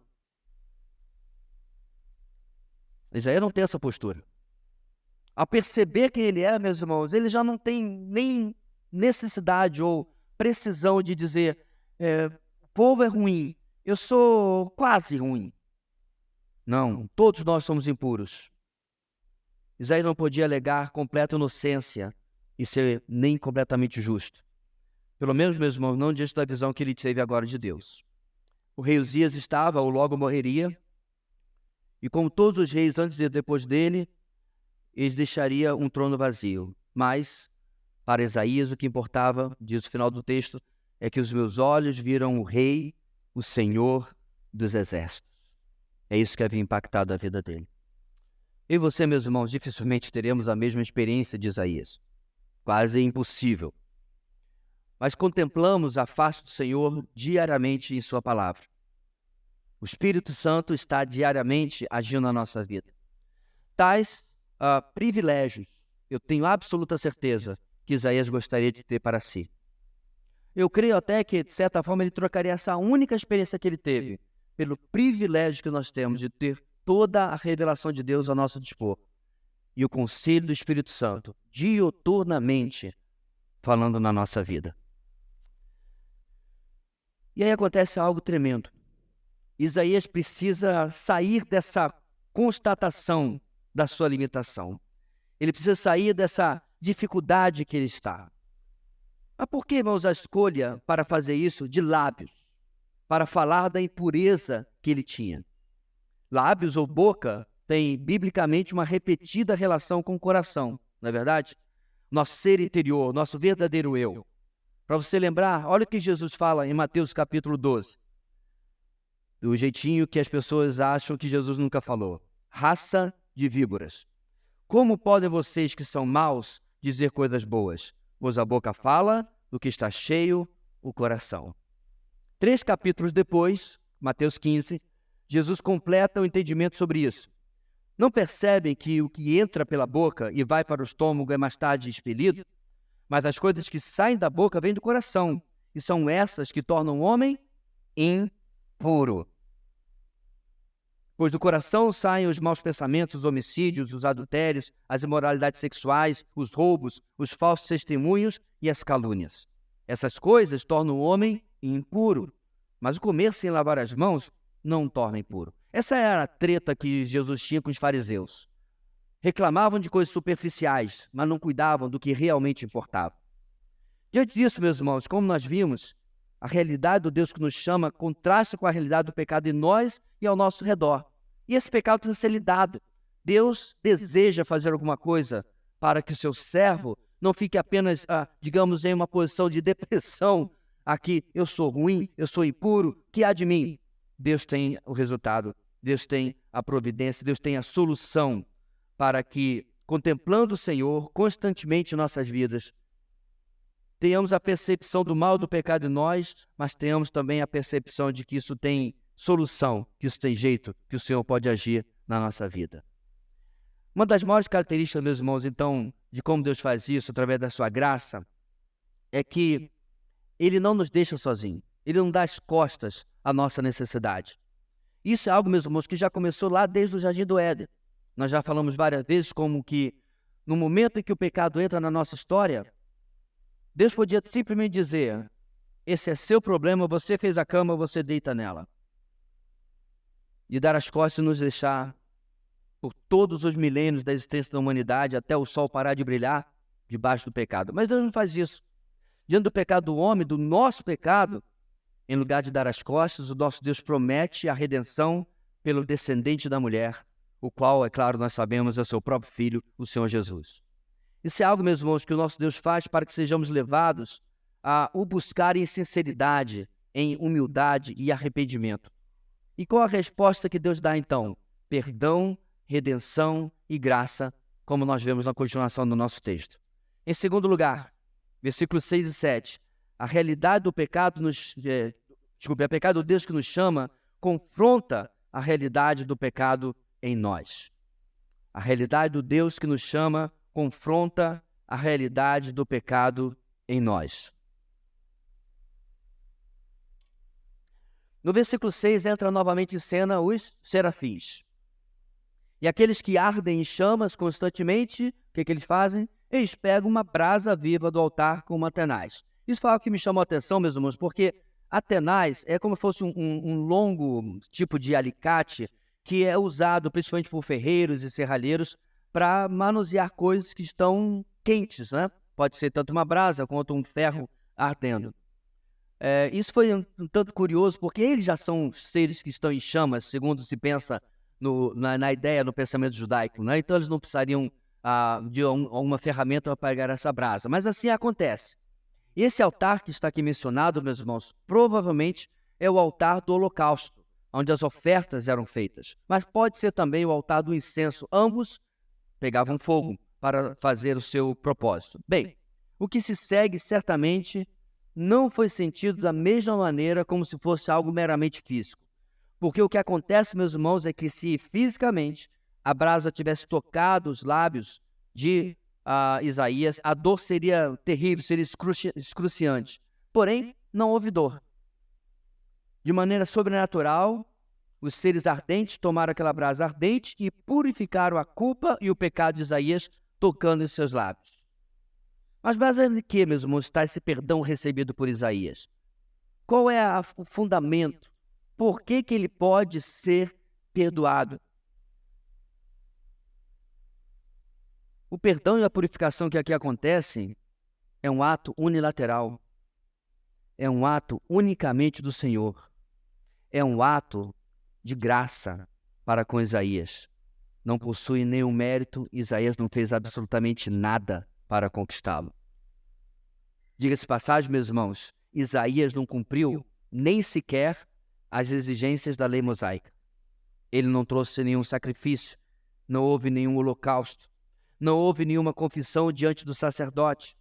Isaías não tem essa postura. Ao perceber quem ele é, meus irmãos, ele já não tem nem necessidade ou precisão de dizer, o povo é ruim, eu sou quase ruim. Não, todos nós somos impuros. Isaías não podia alegar completa inocência e ser nem completamente justo. Pelo menos, meus irmãos, não diante da visão que ele teve agora de Deus. O rei Uzias estava, ou logo morreria, e como todos os reis antes e depois dele, eles deixariam um trono vazio. Mas, para Isaías, o que importava, diz o final do texto, é que os meus olhos viram o rei, o Senhor dos exércitos. É isso que havia impactado a vida dele. Eu e você, meus irmãos, dificilmente teremos a mesma experiência de Isaías. Quase impossível. Mas contemplamos a face do Senhor diariamente em sua palavra. O Espírito Santo está diariamente agindo na nossa vida. Tais privilégios, eu tenho absoluta certeza que Isaías gostaria de ter para si. Eu creio até que, de certa forma, ele trocaria essa única experiência que ele teve pelo privilégio que nós temos de ter toda a revelação de Deus ao nosso dispor. E o conselho do Espírito Santo, diuturnamente, falando na nossa vida. E aí acontece algo tremendo. Isaías precisa sair dessa constatação da sua limitação. Ele precisa sair dessa dificuldade que ele está. Mas por que, irmãos, a escolha para fazer isso de lábios? Para falar da impureza que ele tinha. Lábios ou boca tem, biblicamente, uma repetida relação com o coração, não é verdade? Nosso ser interior, nosso verdadeiro eu. Para você lembrar, olha o que Jesus fala em Mateus capítulo 12. do jeitinho que as pessoas acham que Jesus nunca falou. Raça de víboras. Como podem vocês que são maus dizer coisas boas? Pois a boca fala do que está cheio o coração. 3 capítulos depois, Mateus 15, Jesus completa o entendimento sobre isso. Não percebem que o que entra pela boca e vai para o estômago é mais tarde expelido? Mas as coisas que saem da boca vêm do coração, e são essas que tornam o homem impuro. Pois do coração saem os maus pensamentos, os homicídios, os adultérios, as imoralidades sexuais, os roubos, os falsos testemunhos e as calúnias. Essas coisas tornam o homem impuro, mas o comer sem lavar as mãos não torna impuro. Essa era a treta que Jesus tinha com os fariseus. Reclamavam de coisas superficiais, mas não cuidavam do que realmente importava. Diante disso, meus irmãos, como nós vimos, a realidade do Deus que nos chama contrasta com a realidade do pecado em nós e ao nosso redor. E esse pecado precisa ser lidado. Deus deseja fazer alguma coisa para que o seu servo não fique apenas, digamos, em uma posição de depressão. Aqui, eu sou ruim, eu sou impuro, o que há de mim? Deus tem o resultado, Deus tem a providência, Deus tem a solução para que, contemplando o Senhor constantemente em nossas vidas, tenhamos a percepção do mal do pecado em nós, mas tenhamos também a percepção de que isso tem solução, que isso tem jeito, que o Senhor pode agir na nossa vida. Uma das maiores características, meus irmãos, então, de como Deus faz isso através da sua graça, é que Ele não nos deixa sozinhos. Ele não dá as costas à nossa necessidade. Isso é algo, meus irmãos, que já começou lá desde o Jardim do Éden. Nós já falamos várias vezes como que, no momento em que o pecado entra na nossa história, Deus podia simplesmente dizer: esse é seu problema, você fez a cama, você deita nela. E dar as costas e nos deixar por todos os milênios da existência da humanidade, até o sol parar de brilhar debaixo do pecado. Mas Deus não faz isso. Diante do pecado do homem, do nosso pecado, em lugar de dar as costas, o nosso Deus promete a redenção pelo descendente da mulher, o qual, é claro, nós sabemos, é o seu próprio Filho, o Senhor Jesus. Isso é algo, meus irmãos, que o nosso Deus faz para que sejamos levados a o buscar em sinceridade, em humildade e arrependimento. E qual a resposta que Deus dá, então? Perdão, redenção e graça, como nós vemos na continuação do nosso texto. Em segundo lugar, versículos 6 e 7, a realidade do pecado o pecado do Deus que nos chama confronta a realidade do pecado em nós. A realidade do Deus que nos chama confronta a realidade do pecado em nós. No versículo 6 entra novamente em cena os serafins. E aqueles que ardem em chamas constantemente, o que eles fazem? Eles pegam uma brasa viva do altar com uma tenaz. Isso foi algo que me chamou a atenção, meus irmãos, porque a tenaz é como se fosse um longo tipo de alicate que é usado principalmente por ferreiros e serralheiros para manusear coisas que estão quentes, né? Pode ser tanto uma brasa quanto um ferro ardendo. Isso foi um tanto curioso, porque eles já são seres que estão em chamas, segundo se pensa na ideia, no pensamento judaico, né? Então eles não precisariam de alguma ferramenta para apagar essa brasa. Mas assim acontece. E esse altar que está aqui mencionado, meus irmãos, provavelmente é o altar do holocausto, onde as ofertas eram feitas. Mas pode ser também o altar do incenso. Ambos pegavam fogo para fazer o seu propósito. Bem, o que se segue certamente não foi sentido da mesma maneira como se fosse algo meramente físico. Porque o que acontece, meus irmãos, é que se fisicamente a brasa tivesse tocado os lábios de Isaías, a dor seria terrível, seria excruciante. Porém, não houve dor. De maneira sobrenatural, os seres ardentes tomaram aquela brasa ardente e purificaram a culpa e o pecado de Isaías tocando em seus lábios. Mas baseado em que, meus irmãos, está esse perdão recebido por Isaías? Qual é o fundamento? Por que ele pode ser perdoado? O perdão e a purificação que aqui acontecem é um ato unilateral. É um ato unicamente do Senhor. É um ato de graça para com Isaías. Não possui nenhum mérito, Isaías não fez absolutamente nada para conquistá-lo. Diga-se passagem, meus irmãos, Isaías não cumpriu nem sequer às exigências da lei mosaica. Ele não trouxe nenhum sacrifício, não houve nenhum holocausto, não houve nenhuma confissão diante do sacerdote.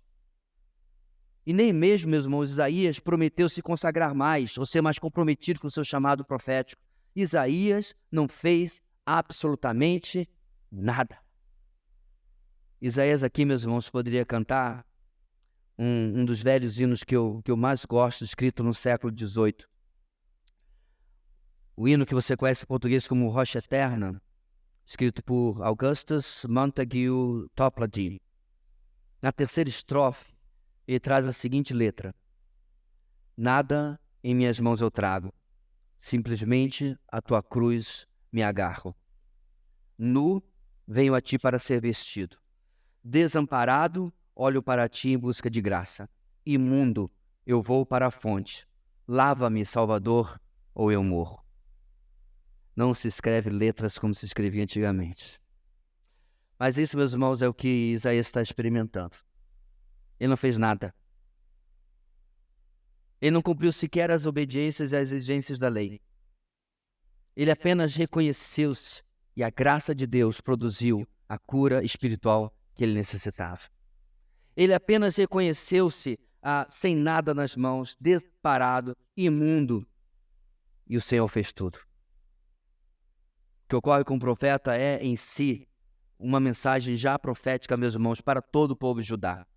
E nem mesmo, meus irmãos, Isaías prometeu se consagrar mais, ou ser mais comprometido com o seu chamado profético. Isaías não fez absolutamente nada. Isaías aqui, meus irmãos, poderia cantar um dos velhos hinos que eu mais gosto, escrito no século XVIII. O hino que você conhece em português como Rocha Eterna, escrito por Augustus Montague Toplady. Na terceira estrofe, ele traz a seguinte letra: nada em minhas mãos eu trago, simplesmente a tua cruz me agarro. Nu, venho a ti para ser vestido. Desamparado, olho para ti em busca de graça. Imundo, eu vou para a fonte. Lava-me, Salvador, ou eu morro. Não se escreve letras como se escrevia antigamente. Mas isso, meus irmãos, é o que Isaías está experimentando. Ele não fez nada. Ele não cumpriu sequer as obediências e as exigências da lei. Ele apenas reconheceu-se e a graça de Deus produziu a cura espiritual que ele necessitava. Ele apenas reconheceu-se sem nada nas mãos, desamparado, imundo, e o Senhor fez tudo. O que ocorre com o profeta é, em si, uma mensagem já profética, meus irmãos, para todo o povo de Judá.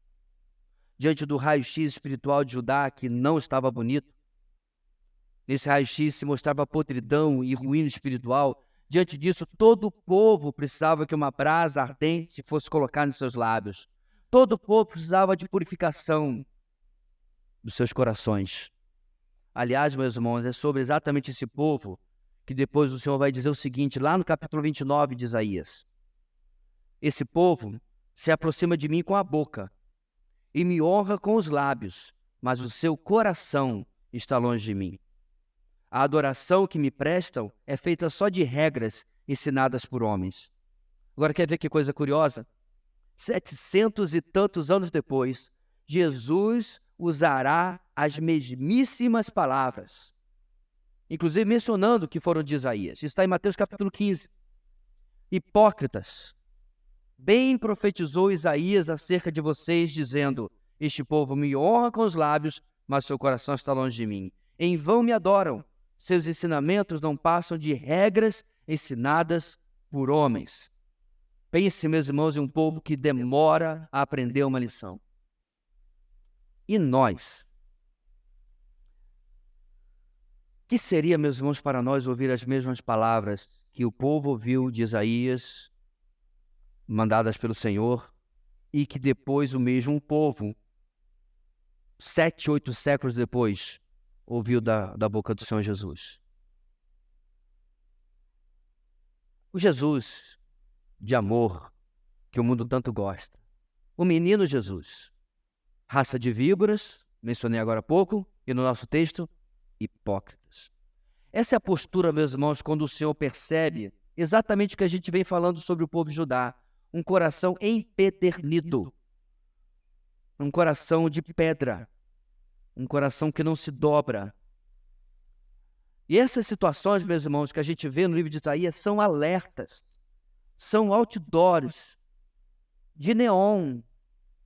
Diante do raio-x espiritual de Judá, que não estava bonito, nesse raio-x se mostrava podridão e ruína espiritual. Diante disso, todo o povo precisava que uma brasa ardente fosse colocada nos seus lábios. Todo o povo precisava de purificação dos seus corações. Aliás, meus irmãos, é sobre exatamente esse povo que depois o Senhor vai dizer o seguinte, lá no capítulo 29 de Isaías. Esse povo se aproxima de mim com a boca e me honra com os lábios, mas o seu coração está longe de mim. A adoração que me prestam é feita só de regras ensinadas por homens. Agora, quer ver que coisa curiosa? 700 e tantos anos depois, Jesus usará as mesmíssimas palavras, inclusive mencionando que foram de Isaías. Isso está em Mateus capítulo 15. Hipócritas, bem profetizou Isaías acerca de vocês, dizendo: este povo me honra com os lábios, mas seu coração está longe de mim. Em vão me adoram. Seus ensinamentos não passam de regras ensinadas por homens. Pense, meus irmãos, em um povo que demora a aprender uma lição. E nós? O que seria, meus irmãos, para nós ouvir as mesmas palavras que o povo ouviu de Isaías, mandadas pelo Senhor, e que depois o mesmo povo, 7, 8 séculos depois, ouviu da boca do Senhor Jesus? O Jesus de amor, que o mundo tanto gosta. O menino Jesus, raça de víboras, mencionei agora há pouco, e no nosso texto, hipócritas. Essa é a postura, meus irmãos, quando o Senhor percebe exatamente o que a gente vem falando sobre o povo de Judá. Um coração empedernido, um coração de pedra, um coração que não se dobra. E essas situações, meus irmãos, que a gente vê no livro de Isaías são alertas, são outdoors de neon,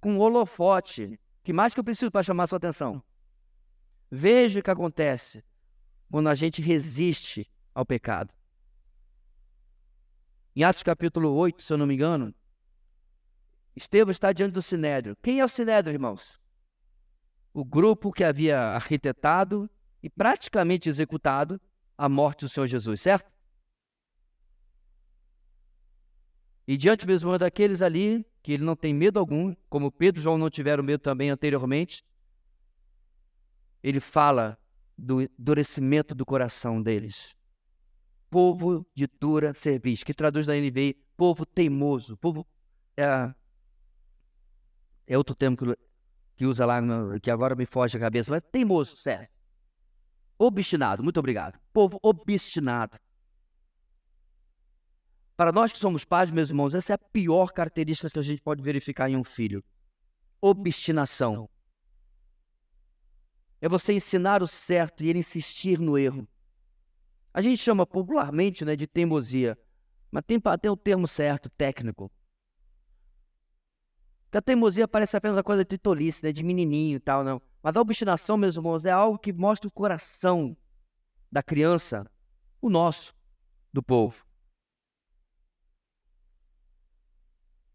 com holofote. Que mais que eu preciso para chamar a sua atenção? Veja o que acontece quando a gente resiste ao pecado. Em Atos capítulo 8, se eu não me engano, Estevão está diante do Sinédrio. Quem é o Sinédrio, irmãos? O grupo que havia arquitetado e praticamente executado a morte do Senhor Jesus, certo? E diante mesmo daqueles ali, que ele não tem medo algum, como Pedro e João não tiveram medo também anteriormente, ele fala do endurecimento do coração deles. Povo de dura cerviz, que traduz da NVI, povo teimoso, povo... É outro termo que usa lá, que agora me foge a cabeça, mas teimoso, certo? Obstinado, muito obrigado. Povo obstinado. Para nós que somos pais, meus irmãos, essa é a pior característica que a gente pode verificar em um filho. Obstinação. É você ensinar o certo e ele insistir no erro. A gente chama popularmente, né, de teimosia, mas tem um termo certo, técnico. Porque a teimosia parece apenas uma coisa de tolice, né, de menininho e tal, não. Mas a obstinação, meus irmãos, é algo que mostra o coração da criança, o nosso, do povo.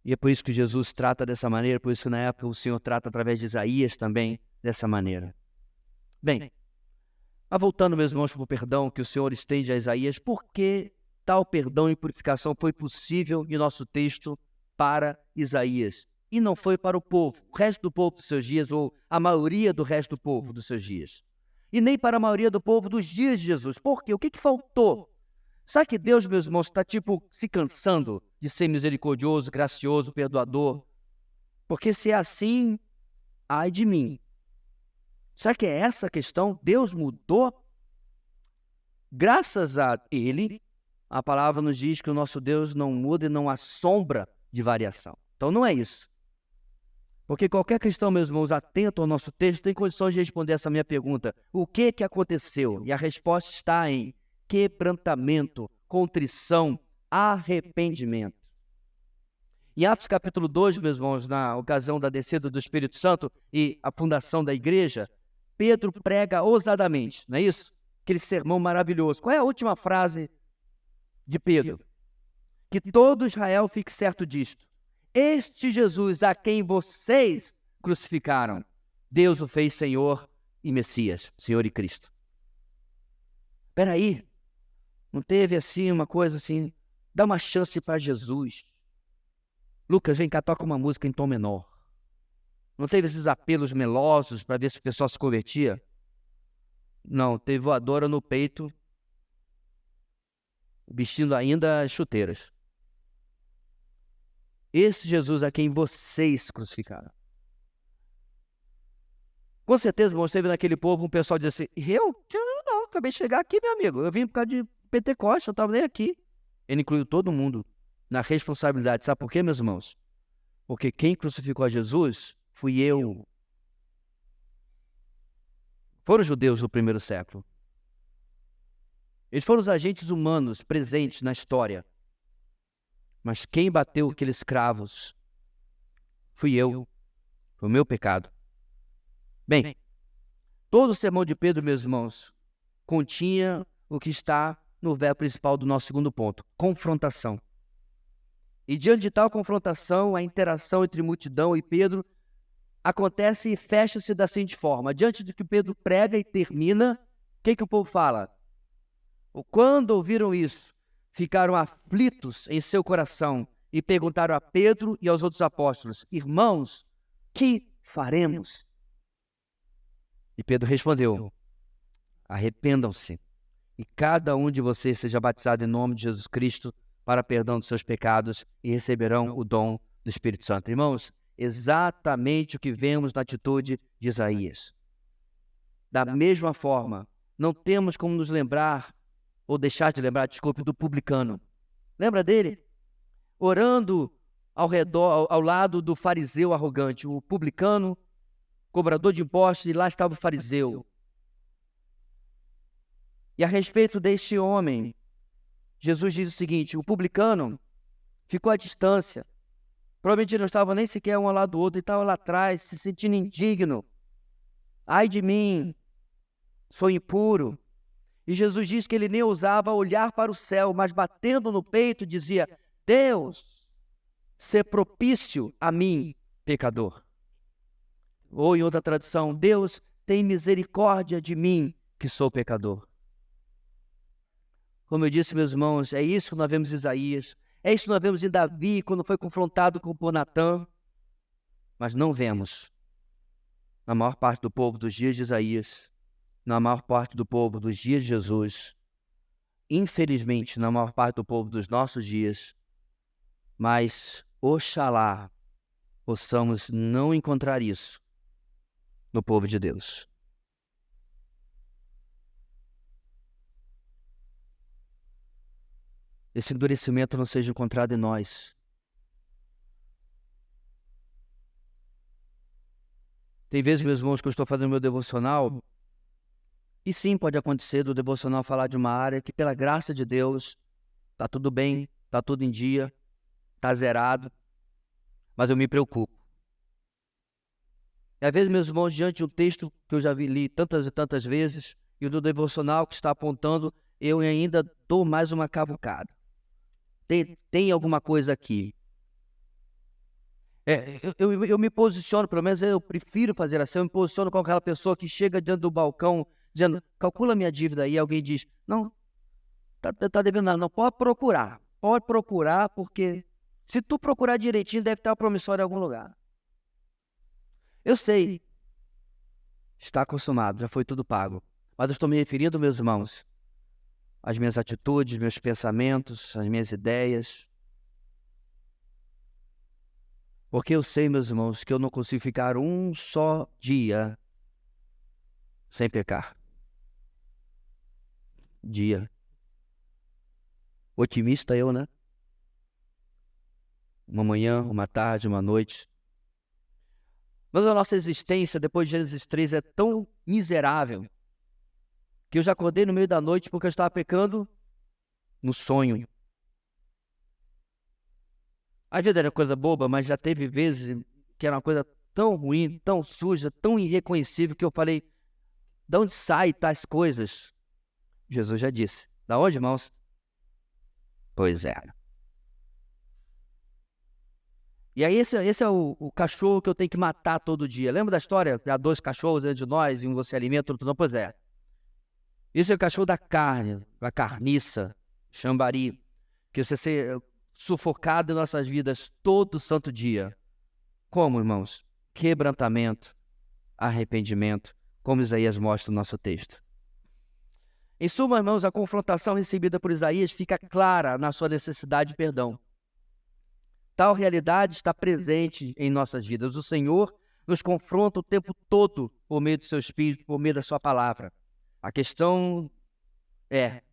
E é por isso que Jesus trata dessa maneira, por isso que na época o Senhor trata através de Isaías também dessa maneira. Bem, mas voltando, meus irmãos, para o perdão que o Senhor estende a Isaías, por que tal perdão e purificação foi possível em nosso texto para Isaías? E não foi para o povo, o resto do povo dos seus dias, ou a maioria do resto do povo dos seus dias. E nem para a maioria do povo dos dias de Jesus. Por quê? O que faltou? Sabe que Deus, meus irmãos, está se cansando de ser misericordioso, gracioso, perdoador? Porque se é assim, ai de mim. Será que é essa a questão? Deus mudou? Graças a Ele, a palavra nos diz que o nosso Deus não muda e não há sombra de variação. Então não é isso. Porque qualquer cristão, meus irmãos, atento ao nosso texto, tem condições de responder essa minha pergunta. O que aconteceu? E a resposta está em quebrantamento, contrição, arrependimento. Em Atos capítulo 2, meus irmãos, na ocasião da descida do Espírito Santo e a fundação da igreja, Pedro prega ousadamente, não é isso? Aquele sermão maravilhoso. Qual é a última frase de Pedro? Que todo Israel fique certo disto. Este Jesus a quem vocês crucificaram, Deus o fez Senhor e Messias, Senhor e Cristo. Espera aí, não teve assim uma coisa assim, dá uma chance para Jesus. Lucas, vem cá, toca uma música em tom menor. Não teve esses apelos melosos para ver se o pessoal se convertia? Não, teve voadora no peito, vestindo ainda chuteiras. Esse Jesus a quem vocês crucificaram. Com certeza, irmãos, teve naquele povo um pessoal que disse assim, eu? Não, acabei de chegar aqui, meu amigo. Eu vim por causa de Pentecostes, eu não estava nem aqui. Ele incluiu todo mundo na responsabilidade. Sabe por quê, meus irmãos? Porque quem crucificou a Jesus fui eu. Foram os judeus do primeiro século. Eles foram os agentes humanos presentes na história. Mas quem bateu aqueles cravos fui eu. Foi o meu pecado. Bem, todo o sermão de Pedro, meus irmãos, continha o que está no verbo principal do nosso segundo ponto, confrontação. E diante de tal confrontação, a interação entre multidão e Pedro acontece e fecha-se da seguinte forma. Diante de que Pedro prega e termina, o que o povo fala? Quando ouviram isso, ficaram aflitos em seu coração e perguntaram a Pedro e aos outros apóstolos, irmãos, que faremos? E Pedro respondeu, arrependam-se e cada um de vocês seja batizado em nome de Jesus Cristo para perdão dos seus pecados e receberão o dom do Espírito Santo. Irmãos, exatamente o que vemos na atitude de Isaías. Da mesma forma, não temos como nos lembrar, ou deixar de lembrar, desculpe, do publicano. Lembra dele? Orando ao lado do fariseu arrogante, o publicano, cobrador de impostos, e lá estava o fariseu. E a respeito deste homem, Jesus diz o seguinte, o publicano ficou à distância, provavelmente não estava nem sequer um ao lado do outro, ele estava lá atrás, se sentindo indigno. Ai de mim, sou impuro. E Jesus diz que ele nem ousava olhar para o céu, mas batendo no peito dizia, Deus, ser propício a mim, pecador. Ou em outra tradução, Deus, tem misericórdia de mim, que sou pecador. Como eu disse, meus irmãos, é isso que nós vemos em Isaías, é isso que nós vemos em Davi, quando foi confrontado por Natã, mas não vemos na maior parte do povo dos dias de Isaías, na maior parte do povo dos dias de Jesus, infelizmente, na maior parte do povo dos nossos dias, mas oxalá possamos não encontrar isso no povo de Deus. Esse endurecimento não seja encontrado em nós. Tem vezes, meus irmãos, que eu estou fazendo meu devocional E sim, pode acontecer do devocional falar de uma área que, pela graça de Deus, está tudo bem, está tudo em dia, está zerado, mas eu me preocupo. E às vezes, meus irmãos, diante de um texto que eu já li tantas e tantas vezes, e o do devocional que está apontando, eu ainda dou mais uma cavucada. Tem alguma coisa aqui. Eu me posiciono, pelo menos eu prefiro fazer assim, eu me posiciono com aquela pessoa que chega diante do balcão dizendo, calcula minha dívida aí, alguém diz, não, tá devendo nada, não, pode procurar, porque se tu procurar direitinho, deve estar promissório em algum lugar. Eu sei, está consumado, já foi tudo pago, mas eu estou me referindo, meus irmãos, às minhas atitudes, meus pensamentos, às minhas ideias. Porque eu sei, meus irmãos, que eu não consigo ficar um só dia sem pecar. Dia. Otimista eu, né? Uma manhã, uma tarde, uma noite. Mas a nossa existência, depois de Gênesis 3, é tão miserável que eu já acordei no meio da noite porque eu estava pecando no sonho. Às vezes era coisa boba, mas já teve vezes que era uma coisa tão ruim, tão suja, tão irreconhecível que eu falei, de onde saem tais coisas? Jesus já disse. Da onde, irmãos? Pois é. E aí esse é o cachorro que eu tenho que matar todo dia. Lembra da história? Há 2 cachorros dentro de nós e um você alimenta, outro não? Pois é. Esse é o cachorro da carne, da carniça, chambari, que você ser sufocado em nossas vidas todo santo dia. Como, irmãos? Quebrantamento, arrependimento, como Isaías mostra no nosso texto. Em suma, irmãos, a confrontação recebida por Isaías fica clara na sua necessidade de perdão. Tal realidade está presente em nossas vidas. O Senhor nos confronta o tempo todo por meio do seu Espírito, por meio da sua palavra. A questão é,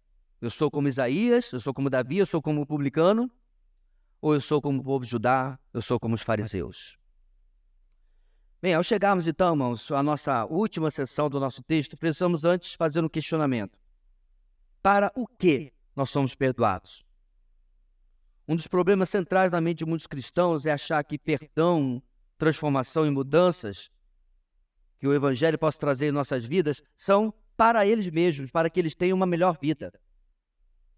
eu sou como Isaías, eu sou como Davi, eu sou como o publicano, ou eu sou como o povo de Judá, eu sou como os fariseus? Bem, ao chegarmos então, irmãos, à nossa última sessão do nosso texto, precisamos antes fazer um questionamento. Para o que nós somos perdoados? Um dos problemas centrais na mente de muitos cristãos é achar que perdão, transformação e mudanças que o Evangelho possa trazer em nossas vidas são para eles mesmos, para que eles tenham uma melhor vida,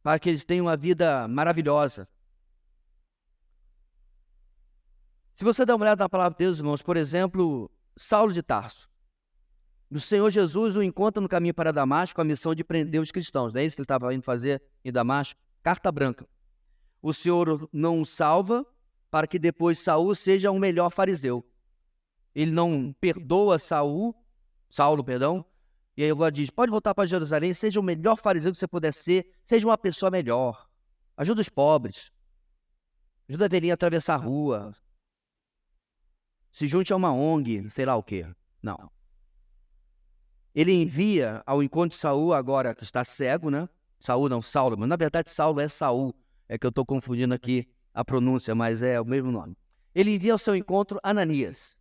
para que eles tenham uma vida maravilhosa. Se você dá uma olhada na palavra de Deus, irmãos, por exemplo, Saulo de Tarso, o Senhor Jesus o encontra no caminho para Damasco com a missão de prender os cristãos, não é isso que ele estava indo fazer em Damasco? Carta branca. O Senhor não o salva para que depois Saul seja um melhor fariseu. Ele não perdoa Saulo, e aí agora diz, pode voltar para Jerusalém, seja o melhor fariseu que você puder ser, seja uma pessoa melhor, ajuda os pobres, ajuda a velhinha a atravessar a rua, se junte a uma ONG, sei lá o quê. Não. Ele envia ao encontro de Saul, agora que está cego, né? Saulo, mas na verdade Saulo é Saul. É que eu estou confundindo aqui a pronúncia, mas é o mesmo nome. Ele envia ao seu encontro Ananias,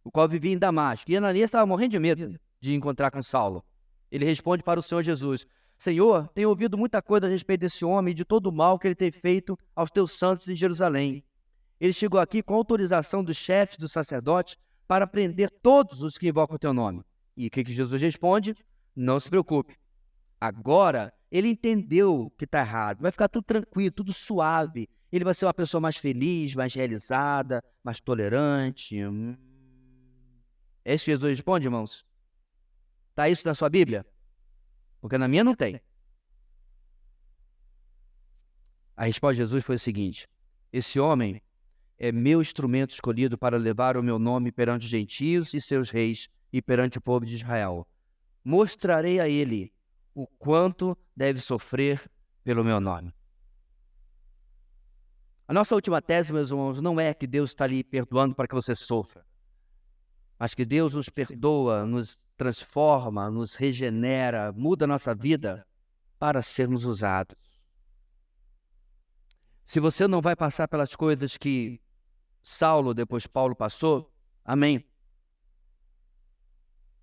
o qual vivia em Damasco. E Ananias estava morrendo de medo de encontrar com Saulo. Ele responde para o Senhor Jesus, Senhor, tenho ouvido muita coisa a respeito desse homem e de todo o mal que ele tem feito aos teus santos em Jerusalém. Ele chegou aqui com autorização dos chefes dos sacerdotes para prender todos os que invocam o teu nome. E o que Jesus responde? Não se preocupe. Agora, ele entendeu que está errado. Vai ficar tudo tranquilo, tudo suave. Ele vai ser uma pessoa mais feliz, mais realizada, mais tolerante. É isso que Jesus responde, irmãos? Está isso na sua Bíblia? Porque na minha não tem. A resposta de Jesus foi a seguinte, esse homem é meu instrumento escolhido para levar o meu nome perante os gentios e seus reis e perante o povo de Israel. Mostrarei a ele o quanto deve sofrer pelo meu nome. A nossa última tese, meus irmãos, não é que Deus está ali perdoando para que você sofra, mas que Deus nos perdoa, nos transforma, nos regenera, muda a nossa vida para sermos usados. Se você não vai passar pelas coisas que Saulo, depois Paulo passou, amém.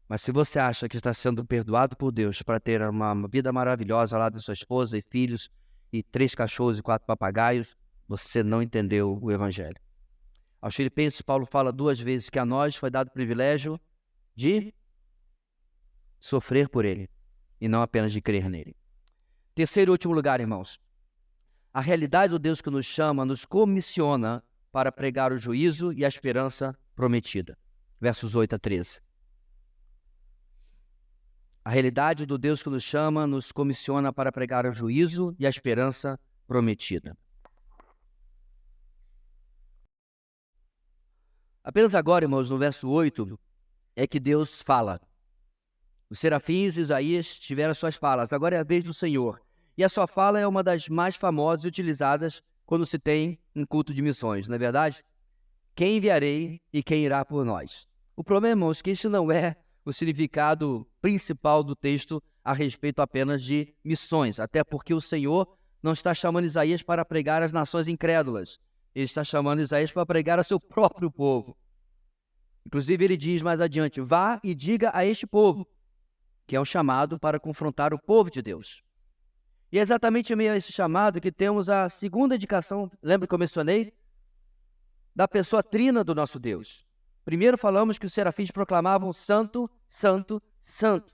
Mas se você acha que está sendo perdoado por Deus para ter uma vida maravilhosa lá da sua esposa e filhos e 3 cachorros e 4 papagaios, você não entendeu o Evangelho. Aos Filipenses, Paulo fala 2 vezes que a nós foi dado o privilégio de sofrer por Ele e não apenas de crer nele. Terceiro e último lugar, irmãos. A realidade do Deus que nos chama, nos comissiona para pregar o juízo e a esperança prometida. Versos 8 a 13. A realidade do Deus que nos chama, nos comissiona para pregar o juízo e a esperança prometida. Apenas agora, irmãos, no verso 8, é que Deus fala. Os serafins e Isaías tiveram suas falas, agora é a vez do Senhor. E a sua fala é uma das mais famosas e utilizadas quando se tem um culto de missões, não é verdade? Quem enviarei e quem irá por nós? O problema, irmãos, é que isso não é o significado principal do texto a respeito apenas de missões, até porque o Senhor não está chamando Isaías para pregar às nações incrédulas, ele está chamando Isaías para pregar ao seu próprio povo. Inclusive ele diz mais adiante, vá e diga a este povo, que é um chamado para confrontar o povo de Deus. E é exatamente em meio a esse chamado que temos a segunda indicação, lembra que eu mencionei? Da pessoa trina do nosso Deus. Primeiro falamos que os serafins proclamavam santo, santo, santo.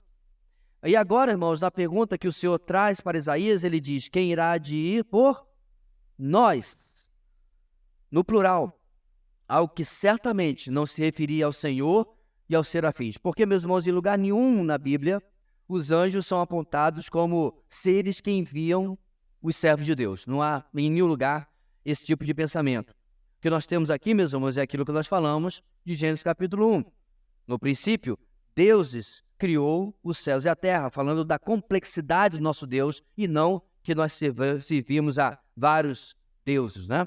E agora, irmãos, na pergunta que o Senhor traz para Isaías, ele diz, quem irá de ir por nós? No plural, algo que certamente não se referia ao Senhor e aos serafins. Porque, meus irmãos, em lugar nenhum na Bíblia, os anjos são apontados como seres que enviam os servos de Deus. Não há em nenhum lugar esse tipo de pensamento. O que nós temos aqui, meus irmãos, é aquilo que nós falamos de Gênesis capítulo 1. No princípio, Deus criou os céus e a terra, falando da complexidade do nosso Deus e não que nós servimos a vários deuses, né?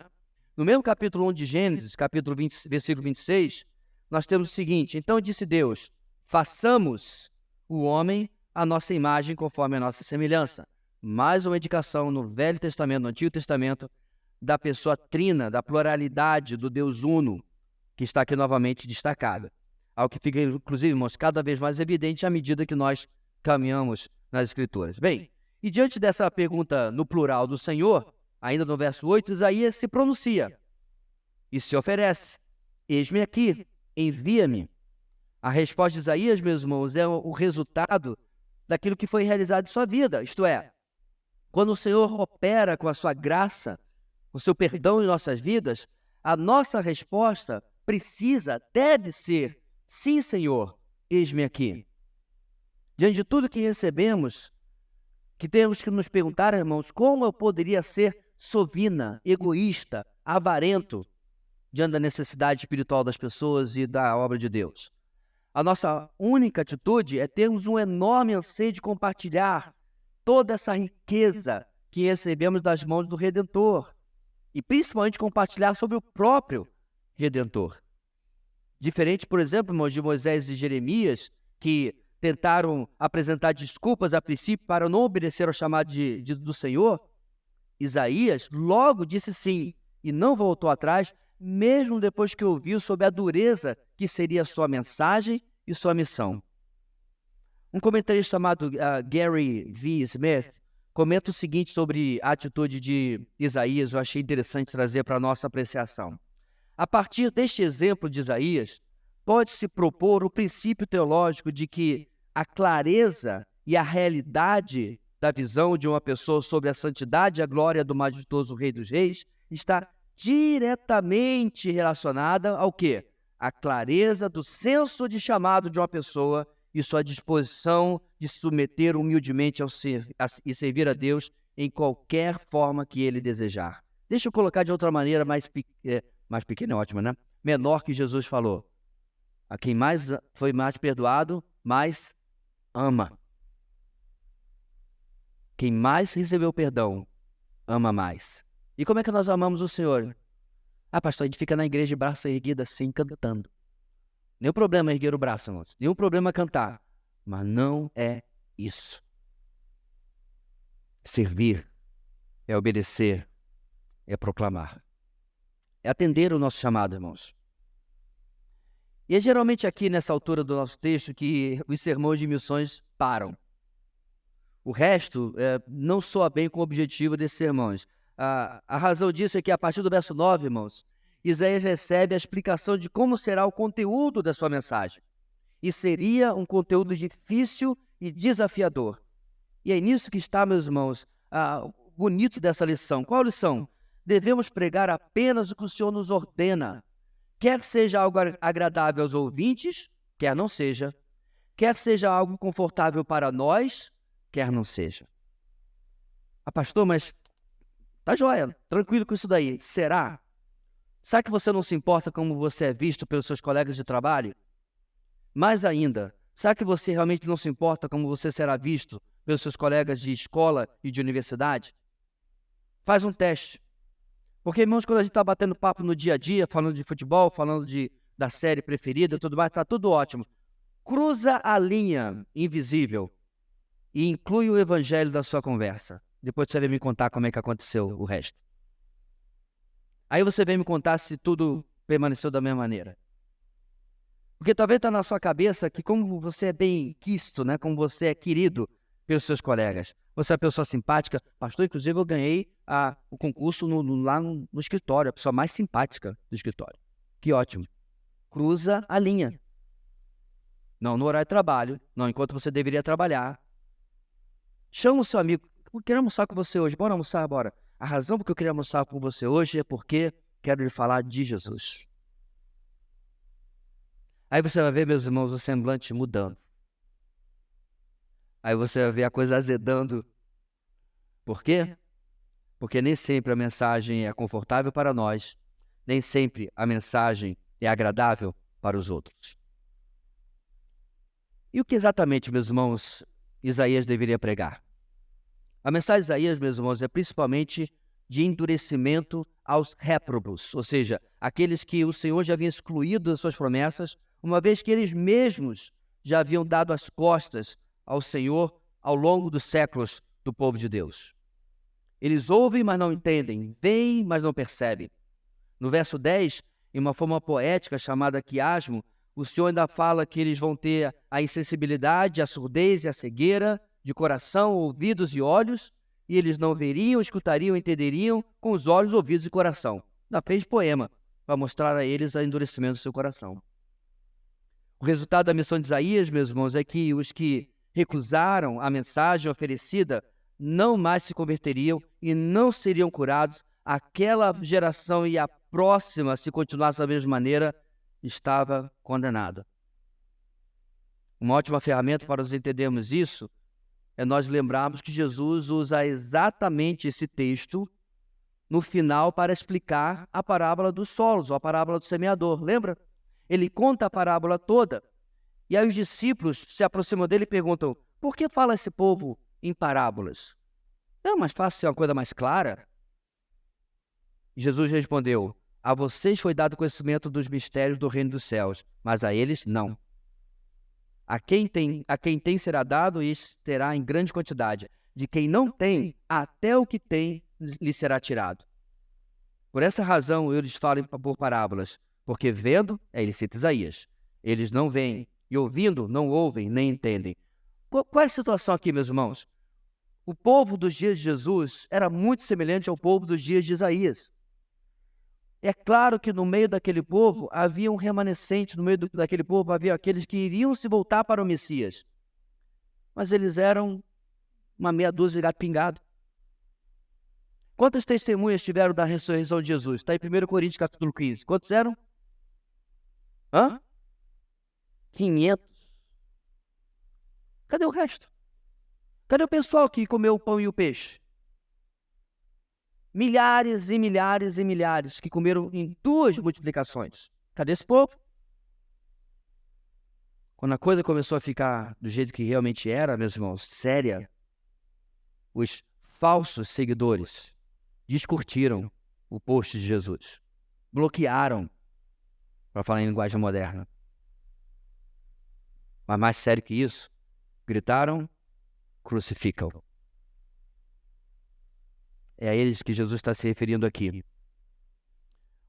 No mesmo capítulo 1 de Gênesis, capítulo 20, versículo 26, nós temos o seguinte, então disse Deus, façamos o homem a nossa imagem conforme a nossa semelhança. Mais uma indicação no Velho Testamento, no Antigo Testamento, da pessoa trina, da pluralidade do Deus uno, que está aqui novamente destacada. Algo que fica, inclusive, irmãos, cada vez mais evidente à medida que nós caminhamos nas Escrituras. Bem, e diante dessa pergunta no plural do Senhor, ainda no verso 8, Isaías se pronuncia e se oferece. Eis-me aqui, envia-me. A resposta de Isaías, meus irmãos, é o resultado daquilo que foi realizado em sua vida. Isto é, quando o Senhor opera com a sua graça, o seu perdão em nossas vidas, a nossa resposta deve ser, sim, Senhor, eis-me aqui. Diante de tudo que recebemos, que temos que nos perguntar, irmãos, como eu poderia ser sovina, egoísta, avarento, diante da necessidade espiritual das pessoas e da obra de Deus. A nossa única atitude é termos um enorme anseio de compartilhar toda essa riqueza que recebemos das mãos do Redentor e principalmente compartilhar sobre o próprio Redentor. Diferente, por exemplo, irmãos, de Moisés e Jeremias, que tentaram apresentar desculpas a princípio para não obedecer ao chamado do Senhor, Isaías logo disse sim e não voltou atrás, mesmo depois que ouviu sobre a dureza que seria sua mensagem e sua missão. Um comentarista chamado Gary V. Smith comenta o seguinte sobre a atitude de Isaías, eu achei interessante trazer para a nossa apreciação. A partir deste exemplo de Isaías, pode-se propor o princípio teológico de que a clareza e a realidade da visão de uma pessoa sobre a santidade e a glória do majestoso Rei dos Reis está diretamente relacionada ao quê? A clareza do senso de chamado de uma pessoa e sua disposição de submeter humildemente e servir a Deus em qualquer forma que ele desejar. Deixa eu colocar de outra maneira, mais pequena é ótima, né? Menor que Jesus falou. A quem mais foi mais perdoado, mais ama. Quem mais recebeu perdão, ama mais. E como é que nós amamos o Senhor? Pastor, a gente fica na igreja de braço erguido assim, cantando. Nenhum problema erguer o braço, irmãos. Nenhum problema cantar. Mas não é isso. Servir é obedecer, é proclamar. É atender o nosso chamado, irmãos. E é geralmente aqui nessa altura do nosso texto que os sermões de missões param. O resto não soa bem com o objetivo desses sermões. A razão disso é que a partir do verso 9, irmãos, Isaías recebe a explicação de como será o conteúdo da sua mensagem. E seria um conteúdo difícil e desafiador. E é nisso que está, meus irmãos, o bonito dessa lição. Qual lição? Devemos pregar apenas o que o Senhor nos ordena. Quer seja algo agradável aos ouvintes, quer não seja. Quer seja algo confortável para nós, quer não seja. Pastor, mas tá joia, tranquilo com isso daí. Será? Será que você não se importa como você é visto pelos seus colegas de trabalho? Mais ainda, será que você realmente não se importa como você será visto pelos seus colegas de escola e de universidade? Faz um teste. Porque, irmãos, quando a gente está batendo papo no dia a dia, falando de futebol, falando da série preferida e tudo mais, está tudo ótimo. Cruza a linha invisível e inclui o evangelho da sua conversa. Depois você vai me contar como é que aconteceu o resto. Aí você vem me contar se tudo permaneceu da mesma maneira. Porque talvez está na sua cabeça que como você é bem quisto, né? Como você é querido pelos seus colegas. Você é uma pessoa simpática. Pastor, inclusive eu ganhei o concurso lá no escritório, a pessoa mais simpática do escritório. Que ótimo. Cruza a linha. Não no horário de trabalho, não enquanto você deveria trabalhar. Chama o seu amigo. Eu quero almoçar com você hoje. Bora almoçar, bora. A razão por que eu queria almoçar com você hoje é porque quero lhe falar de Jesus. Aí você vai ver, meus irmãos, o semblante mudando. Aí você vai ver a coisa azedando. Por quê? Porque nem sempre a mensagem é confortável para nós, nem sempre a mensagem é agradável para os outros. E o que exatamente, meus irmãos, Isaías deveria pregar? A mensagem de Isaías, meus irmãos, é principalmente de endurecimento aos réprobos, ou seja, aqueles que o Senhor já havia excluído das suas promessas, uma vez que eles mesmos já haviam dado as costas ao Senhor ao longo dos séculos do povo de Deus. Eles ouvem, mas não entendem, veem, mas não percebem. No verso 10, em uma forma poética chamada quiasmo, o Senhor ainda fala que eles vão ter a insensibilidade, a surdez e a cegueira de coração, ouvidos e olhos, e eles não veriam, escutariam, entenderiam com os olhos, ouvidos e coração. Ainda fez poema para mostrar a eles o endurecimento do seu coração. O resultado da missão de Isaías, meus irmãos, é que os que recusaram a mensagem oferecida não mais se converteriam e não seriam curados. Aquela geração e a próxima, se continuasse da mesma maneira, estava condenada. Uma ótima ferramenta para nos entendermos isso é nós lembrarmos que Jesus usa exatamente esse texto no final para explicar a parábola dos solos, ou a parábola do semeador. Lembra? Ele conta a parábola toda e aí os discípulos se aproximam dele e perguntam: por que fala esse povo em parábolas? Não é mais fácil ser uma coisa mais clara? E Jesus respondeu: a vocês foi dado conhecimento dos mistérios do reino dos céus, mas a eles não. A quem tem será dado e terá em grande quantidade. De quem não tem, até o que tem lhe será tirado. Por essa razão eu lhes falo por parábolas, porque vendo, ele cita Isaías, eles não veem, e ouvindo, não ouvem, nem entendem. Qual é a situação aqui, meus irmãos? O povo dos dias de Jesus era muito semelhante ao povo dos dias de Isaías. É claro que no meio daquele povo havia um remanescente, no meio daquele povo havia aqueles que iriam se voltar para o Messias. Mas eles eram uma meia dúzia de gato pingado. Quantas testemunhas tiveram da ressurreição de Jesus? Está em 1 Coríntios capítulo 15. Quantos eram? 500. Cadê o resto? Cadê o pessoal que comeu o pão e o peixe? Milhares e milhares e milhares que comeram em 2 multiplicações. Cadê esse povo? Quando a coisa começou a ficar do jeito que realmente era, meus irmãos, séria, os falsos seguidores descurtiram o post de Jesus. Bloquearam, para falar em linguagem moderna. Mas mais sério que isso, gritaram: crucificam. É a eles que Jesus está se referindo aqui.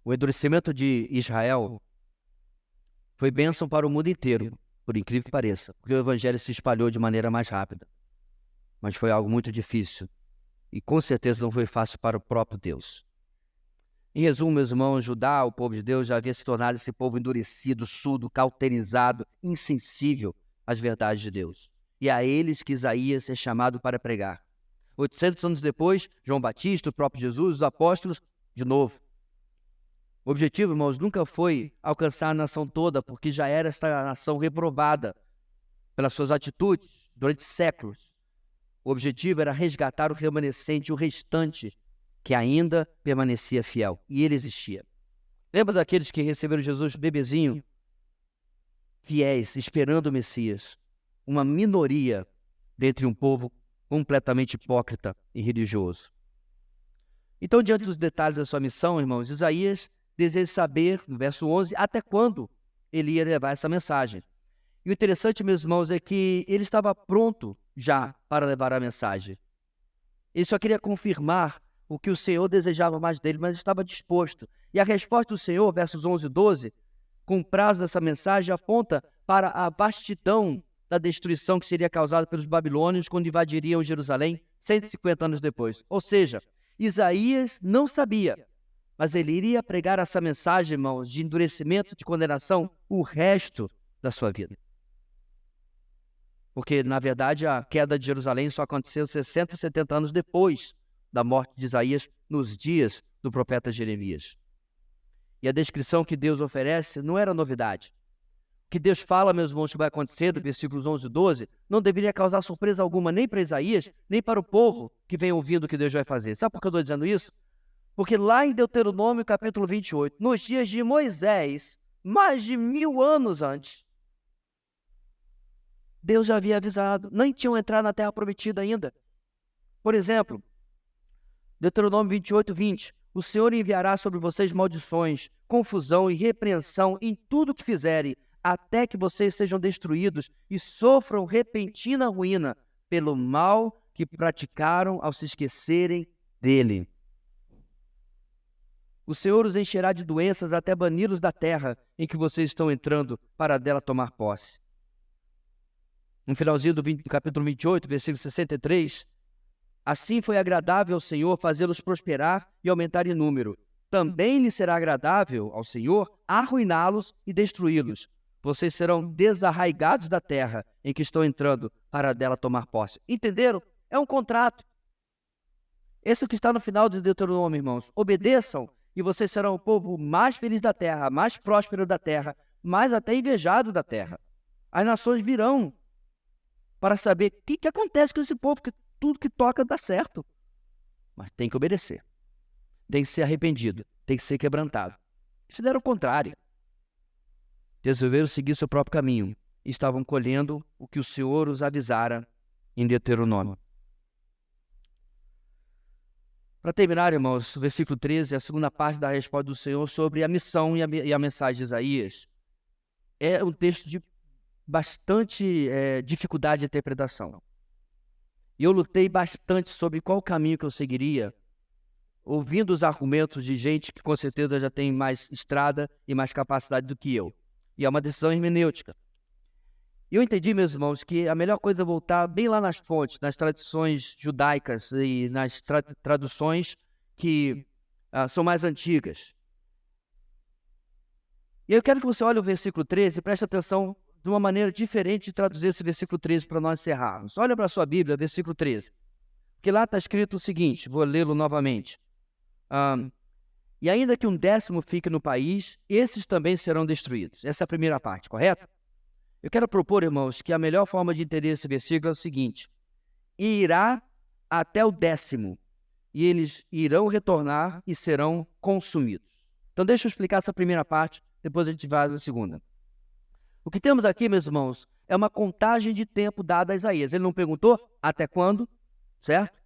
O endurecimento de Israel foi bênção para o mundo inteiro, por incrível que pareça, porque o evangelho se espalhou de maneira mais rápida. Mas foi algo muito difícil e com certeza não foi fácil para o próprio Deus. Em resumo, meus irmãos, Judá, o povo de Deus, já havia se tornado esse povo endurecido, surdo, cauterizado, insensível às verdades de Deus. E a eles que Isaías é chamado para pregar. 800 anos depois, João Batista, o próprio Jesus, os apóstolos, de novo. O objetivo, irmãos, nunca foi alcançar a nação toda, porque já era esta nação reprovada pelas suas atitudes durante séculos. O objetivo era resgatar o remanescente, o restante, que ainda permanecia fiel. E ele existia. Lembra daqueles que receberam Jesus bebezinho? Fiéis, esperando o Messias. Uma minoria dentre um povo completamente hipócrita e religioso. Então, diante dos detalhes da sua missão, irmãos, Isaías deseja saber, no verso 11, até quando ele ia levar essa mensagem. E o interessante, meus irmãos, é que ele estava pronto já para levar a mensagem. Ele só queria confirmar o que o Senhor desejava mais dele, mas estava disposto. E a resposta do Senhor, versos 11 e 12, com o prazo dessa mensagem, aponta para a vastidão da destruição que seria causada pelos babilônios quando invadiriam Jerusalém 150 anos depois. Ou seja, Isaías não sabia, mas ele iria pregar essa mensagem, irmãos, de endurecimento, de condenação, o resto da sua vida. Porque, na verdade, a queda de Jerusalém só aconteceu 60 e 70 anos depois da morte de Isaías, nos dias do profeta Jeremias. E a descrição que Deus oferece não era novidade. O que Deus fala, meus irmãos, que vai acontecer, do versículos 11 e 12, não deveria causar surpresa alguma nem para Isaías, nem para o povo que vem ouvindo o que Deus vai fazer. Sabe por que eu estou dizendo isso? Porque lá em Deuteronômio, capítulo 28, nos dias de Moisés, mais de 1000 anos antes, Deus já havia avisado, nem tinham entrado na terra prometida ainda. Por exemplo, Deuteronômio 28, 20. O Senhor enviará sobre vocês maldições, confusão e repreensão em tudo que fizerem, até que vocês sejam destruídos e sofram repentina ruína pelo mal que praticaram ao se esquecerem dele. O Senhor os encherá de doenças até bani-los da terra em que vocês estão entrando para dela tomar posse. No finalzinho do capítulo 28, versículo 63, assim foi agradável ao Senhor fazê-los prosperar e aumentar em número. Também lhe será agradável ao Senhor arruiná-los e destruí-los. Vocês serão desarraigados da terra em que estão entrando para dela tomar posse. Entenderam? É um contrato. Esse é o que está no final de Deuteronômio, irmãos. Obedeçam e vocês serão o povo mais feliz da terra, mais próspero da terra, mais até invejado da terra. As nações virão para saber o que acontece com esse povo, que tudo que toca dá certo. Mas tem que obedecer. Tem que ser arrependido. Tem que ser quebrantado. Fizeram o contrário. Resolveram seguir seu próprio caminho. E estavam colhendo o que o Senhor os avisara em Deuteronômio. Para terminar, irmãos, o versículo 13, a segunda parte da resposta do Senhor sobre a missão e a mensagem de Isaías. É um texto de bastante dificuldade de interpretação. E eu lutei bastante sobre qual caminho que eu seguiria, ouvindo os argumentos de gente que com certeza já tem mais estrada e mais capacidade do que eu. E é uma decisão hermenêutica. E eu entendi, meus irmãos, que a melhor coisa é voltar bem lá nas fontes, nas tradições judaicas e nas traduções que são mais antigas. E eu quero que você olhe o versículo 13 e preste atenção de uma maneira diferente de traduzir esse versículo 13 para nós encerrarmos. Olha para a sua Bíblia, versículo 13. Porque lá está escrito o seguinte, vou lê-lo novamente. E ainda que 1/10 fique no país, esses também serão destruídos. Essa é a primeira parte, correto? Eu quero propor, irmãos, que a melhor forma de entender esse versículo é o seguinte. Irá até o 10º, e eles irão retornar e serão consumidos. Então deixa eu explicar essa primeira parte, depois a gente vai à segunda. O que temos aqui, meus irmãos, é uma contagem de tempo dada a Isaías. Ele não perguntou até quando, certo?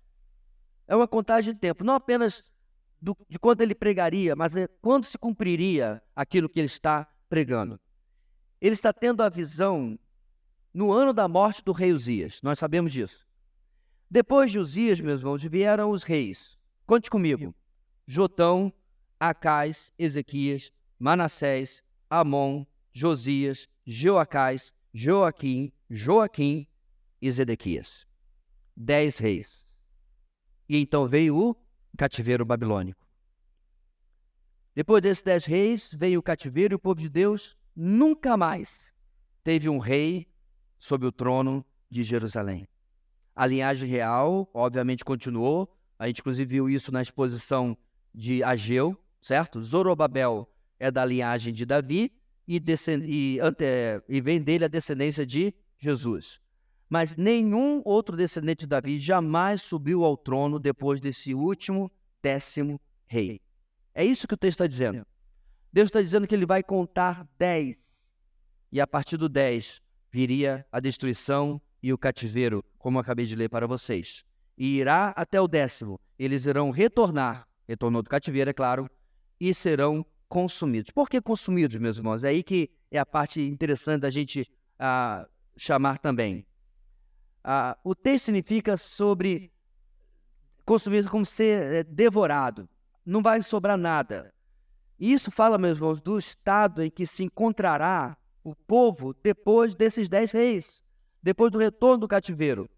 É uma contagem de tempo, não apenas de quando ele pregaria, mas quando se cumpriria aquilo que ele está pregando. Ele está tendo a visão no ano da morte do rei Uzias, nós sabemos disso. Depois de Uzias, meus irmãos, vieram os reis. Conte comigo. Jotão, Acais, Ezequias, Manassés, Amon, Josias, Jeoacás, Joaquim, Joaquim e Zedequias. 10 reis. E então veio o cativeiro babilônico. Depois desses 10 reis, veio o cativeiro e o povo de Deus nunca mais teve um rei sob o trono de Jerusalém. A linhagem real, obviamente, continuou. A gente, inclusive, viu isso na exposição de Ageu, certo? Zorobabel é da linhagem de Davi e vem dele a descendência de Jesus. Mas nenhum outro descendente de Davi jamais subiu ao trono depois desse último 10º rei. É isso que o texto está dizendo. Deus está dizendo que ele vai contar 10. E a partir do 10 viria a destruição e o cativeiro, como eu acabei de ler para vocês. E irá até o 10º. Eles irão retornou do cativeiro, é claro, e serão consumidos. Por que consumidos, meus irmãos? É aí que é a parte interessante da gente chamar também. O texto significa sobre consumido como ser devorado. Não vai sobrar nada. E isso fala, meus irmãos, do estado em que se encontrará o povo depois desses 10 reis, depois do retorno do cativeiro.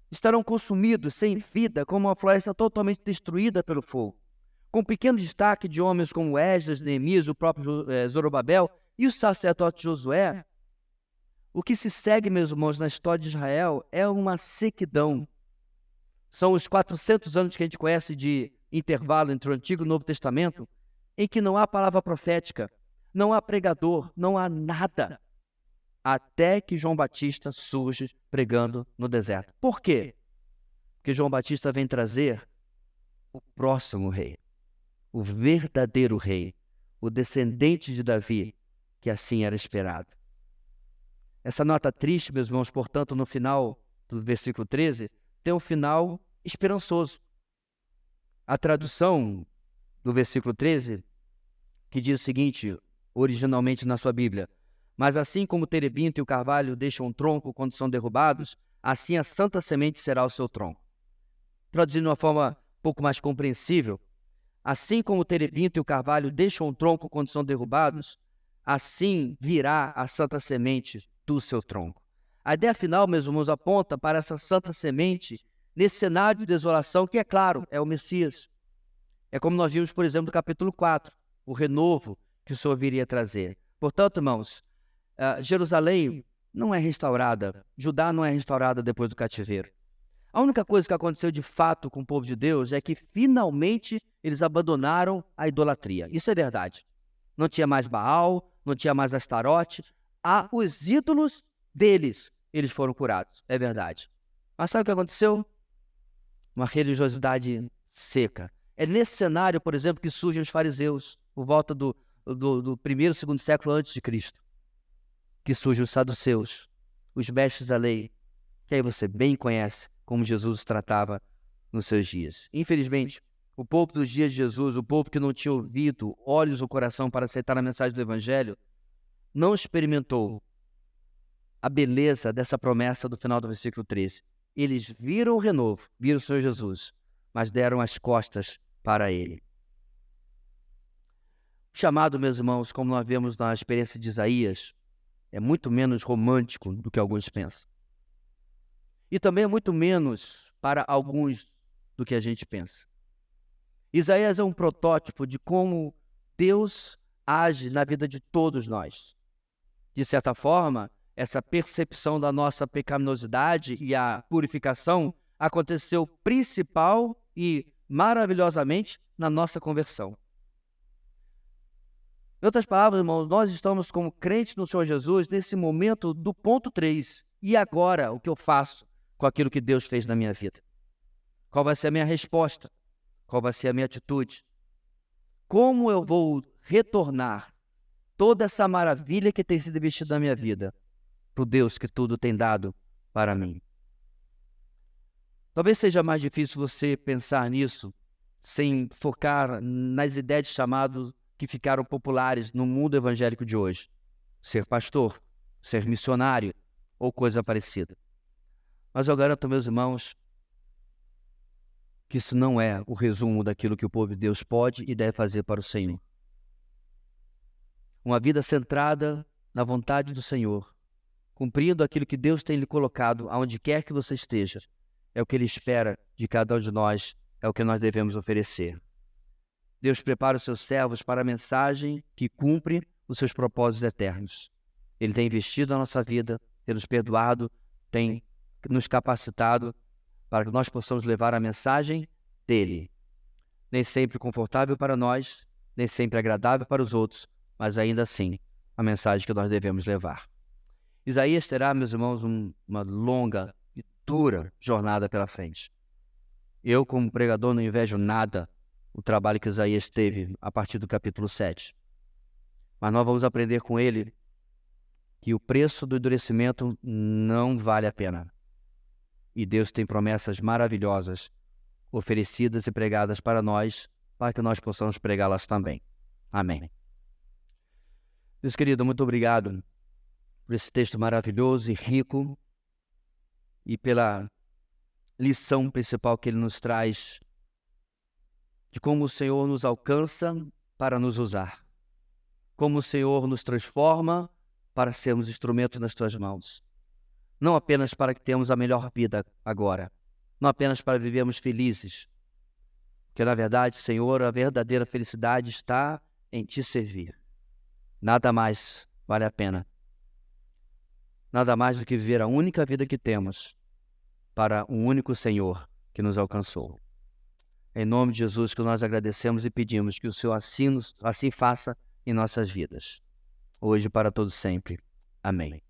Estarão consumidos, sem vida, como uma floresta totalmente destruída pelo fogo. Com pequeno destaque de homens como Esdras, Neemias, o próprio Zorobabel e o sacerdote Josué, o que se segue, meus irmãos, na história de Israel é uma sequidão. São os 400 anos que a gente conhece de intervalo entre o Antigo e o Novo Testamento, em que não há palavra profética, não há pregador, não há nada, até que João Batista surge pregando no deserto. Por quê? Porque João Batista vem trazer o próximo rei, o verdadeiro rei, o descendente de Davi, que assim era esperado. Essa nota triste, meus irmãos, portanto, no final do versículo 13, tem um final esperançoso. A tradução do versículo 13, que diz o seguinte, originalmente na sua Bíblia: mas assim como o terebinto e o carvalho deixam um tronco quando são derrubados, assim a santa semente será o seu tronco. Traduzindo de uma forma um pouco mais compreensível, assim como o terebinto e o carvalho deixam um tronco quando são derrubados, assim virá a santa semente do seu tronco. A ideia final, meus irmãos, aponta para essa santa semente nesse cenário de desolação que, é claro, é o Messias. É como nós vimos, por exemplo, no capítulo 4, o renovo que o Senhor viria trazer. Portanto, irmãos, Jerusalém não é restaurada, Judá não é restaurada depois do cativeiro. A única coisa que aconteceu de fato com o povo de Deus é que finalmente eles abandonaram a idolatria. Isso é verdade. Não tinha mais Baal, não tinha mais Astarote. Os ídolos deles, eles foram curados. É verdade. Mas sabe o que aconteceu? Uma religiosidade seca. É nesse cenário, por exemplo, que surgem os fariseus, por volta do primeiro, segundo século antes de Cristo, que surgem os saduceus, os mestres da lei, que aí você bem conhece como Jesus os tratava nos seus dias. Infelizmente, o povo dos dias de Jesus, o povo que não tinha ouvido, olhos ou coração para aceitar a mensagem do Evangelho, não experimentou a beleza dessa promessa do final do versículo 13. Eles viram o renovo, viram o Senhor Jesus, mas deram as costas para ele. O chamado, meus irmãos, como nós vemos na experiência de Isaías, é muito menos romântico do que alguns pensam. E também é muito menos para alguns do que a gente pensa. Isaías é um protótipo de como Deus age na vida de todos nós. De certa forma, essa percepção da nossa pecaminosidade e a purificação aconteceu principal e maravilhosamente na nossa conversão. Em outras palavras, irmãos, nós estamos como crentes no Senhor Jesus nesse momento do ponto 3. E agora, o que eu faço com aquilo que Deus fez na minha vida? Qual vai ser a minha resposta? Qual vai ser a minha atitude? Como eu vou retornar toda essa maravilha que tem sido investida na minha vida para o Deus que tudo tem dado para mim? Talvez seja mais difícil você pensar nisso sem focar nas ideias de chamado que ficaram populares no mundo evangélico de hoje. Ser pastor, ser missionário ou coisa parecida. Mas eu garanto, meus irmãos, que isso não é o resumo daquilo que o povo de Deus pode e deve fazer para o Senhor. uma vida centrada na vontade do Senhor, cumprindo aquilo que Deus tem lhe colocado, aonde quer que você esteja. É o que Ele espera de cada um de nós, é o que nós devemos oferecer. Deus prepara os seus servos para a mensagem que cumpre os seus propósitos eternos. Ele tem investido na nossa vida, tem nos perdoado, tem nos capacitado para que nós possamos levar a mensagem dele. Nem sempre confortável para nós, nem sempre agradável para os outros, mas ainda assim, a mensagem que nós devemos levar. Isaías terá, meus irmãos, uma longa e dura jornada pela frente. Eu, como pregador, não invejo nada o trabalho que Isaías teve a partir do capítulo 7. Mas nós vamos aprender com ele que o preço do endurecimento não vale a pena. E Deus tem promessas maravilhosas oferecidas e pregadas para nós, para que nós possamos pregá-las também. Amém. Meus queridos, muito obrigado por esse texto maravilhoso e rico e pela lição principal que ele nos traz de como o Senhor nos alcança para nos usar, como o Senhor nos transforma para sermos instrumentos nas tuas mãos, não apenas para que tenhamos a melhor vida agora, não apenas para vivermos felizes, porque na verdade, Senhor, a verdadeira felicidade está em te servir. Nada mais vale a pena. Nada mais do que viver a única vida que temos para um único Senhor que nos alcançou. Em nome de Jesus que nós agradecemos e pedimos que o Senhor assim faça em nossas vidas, hoje e para todo sempre. Amém.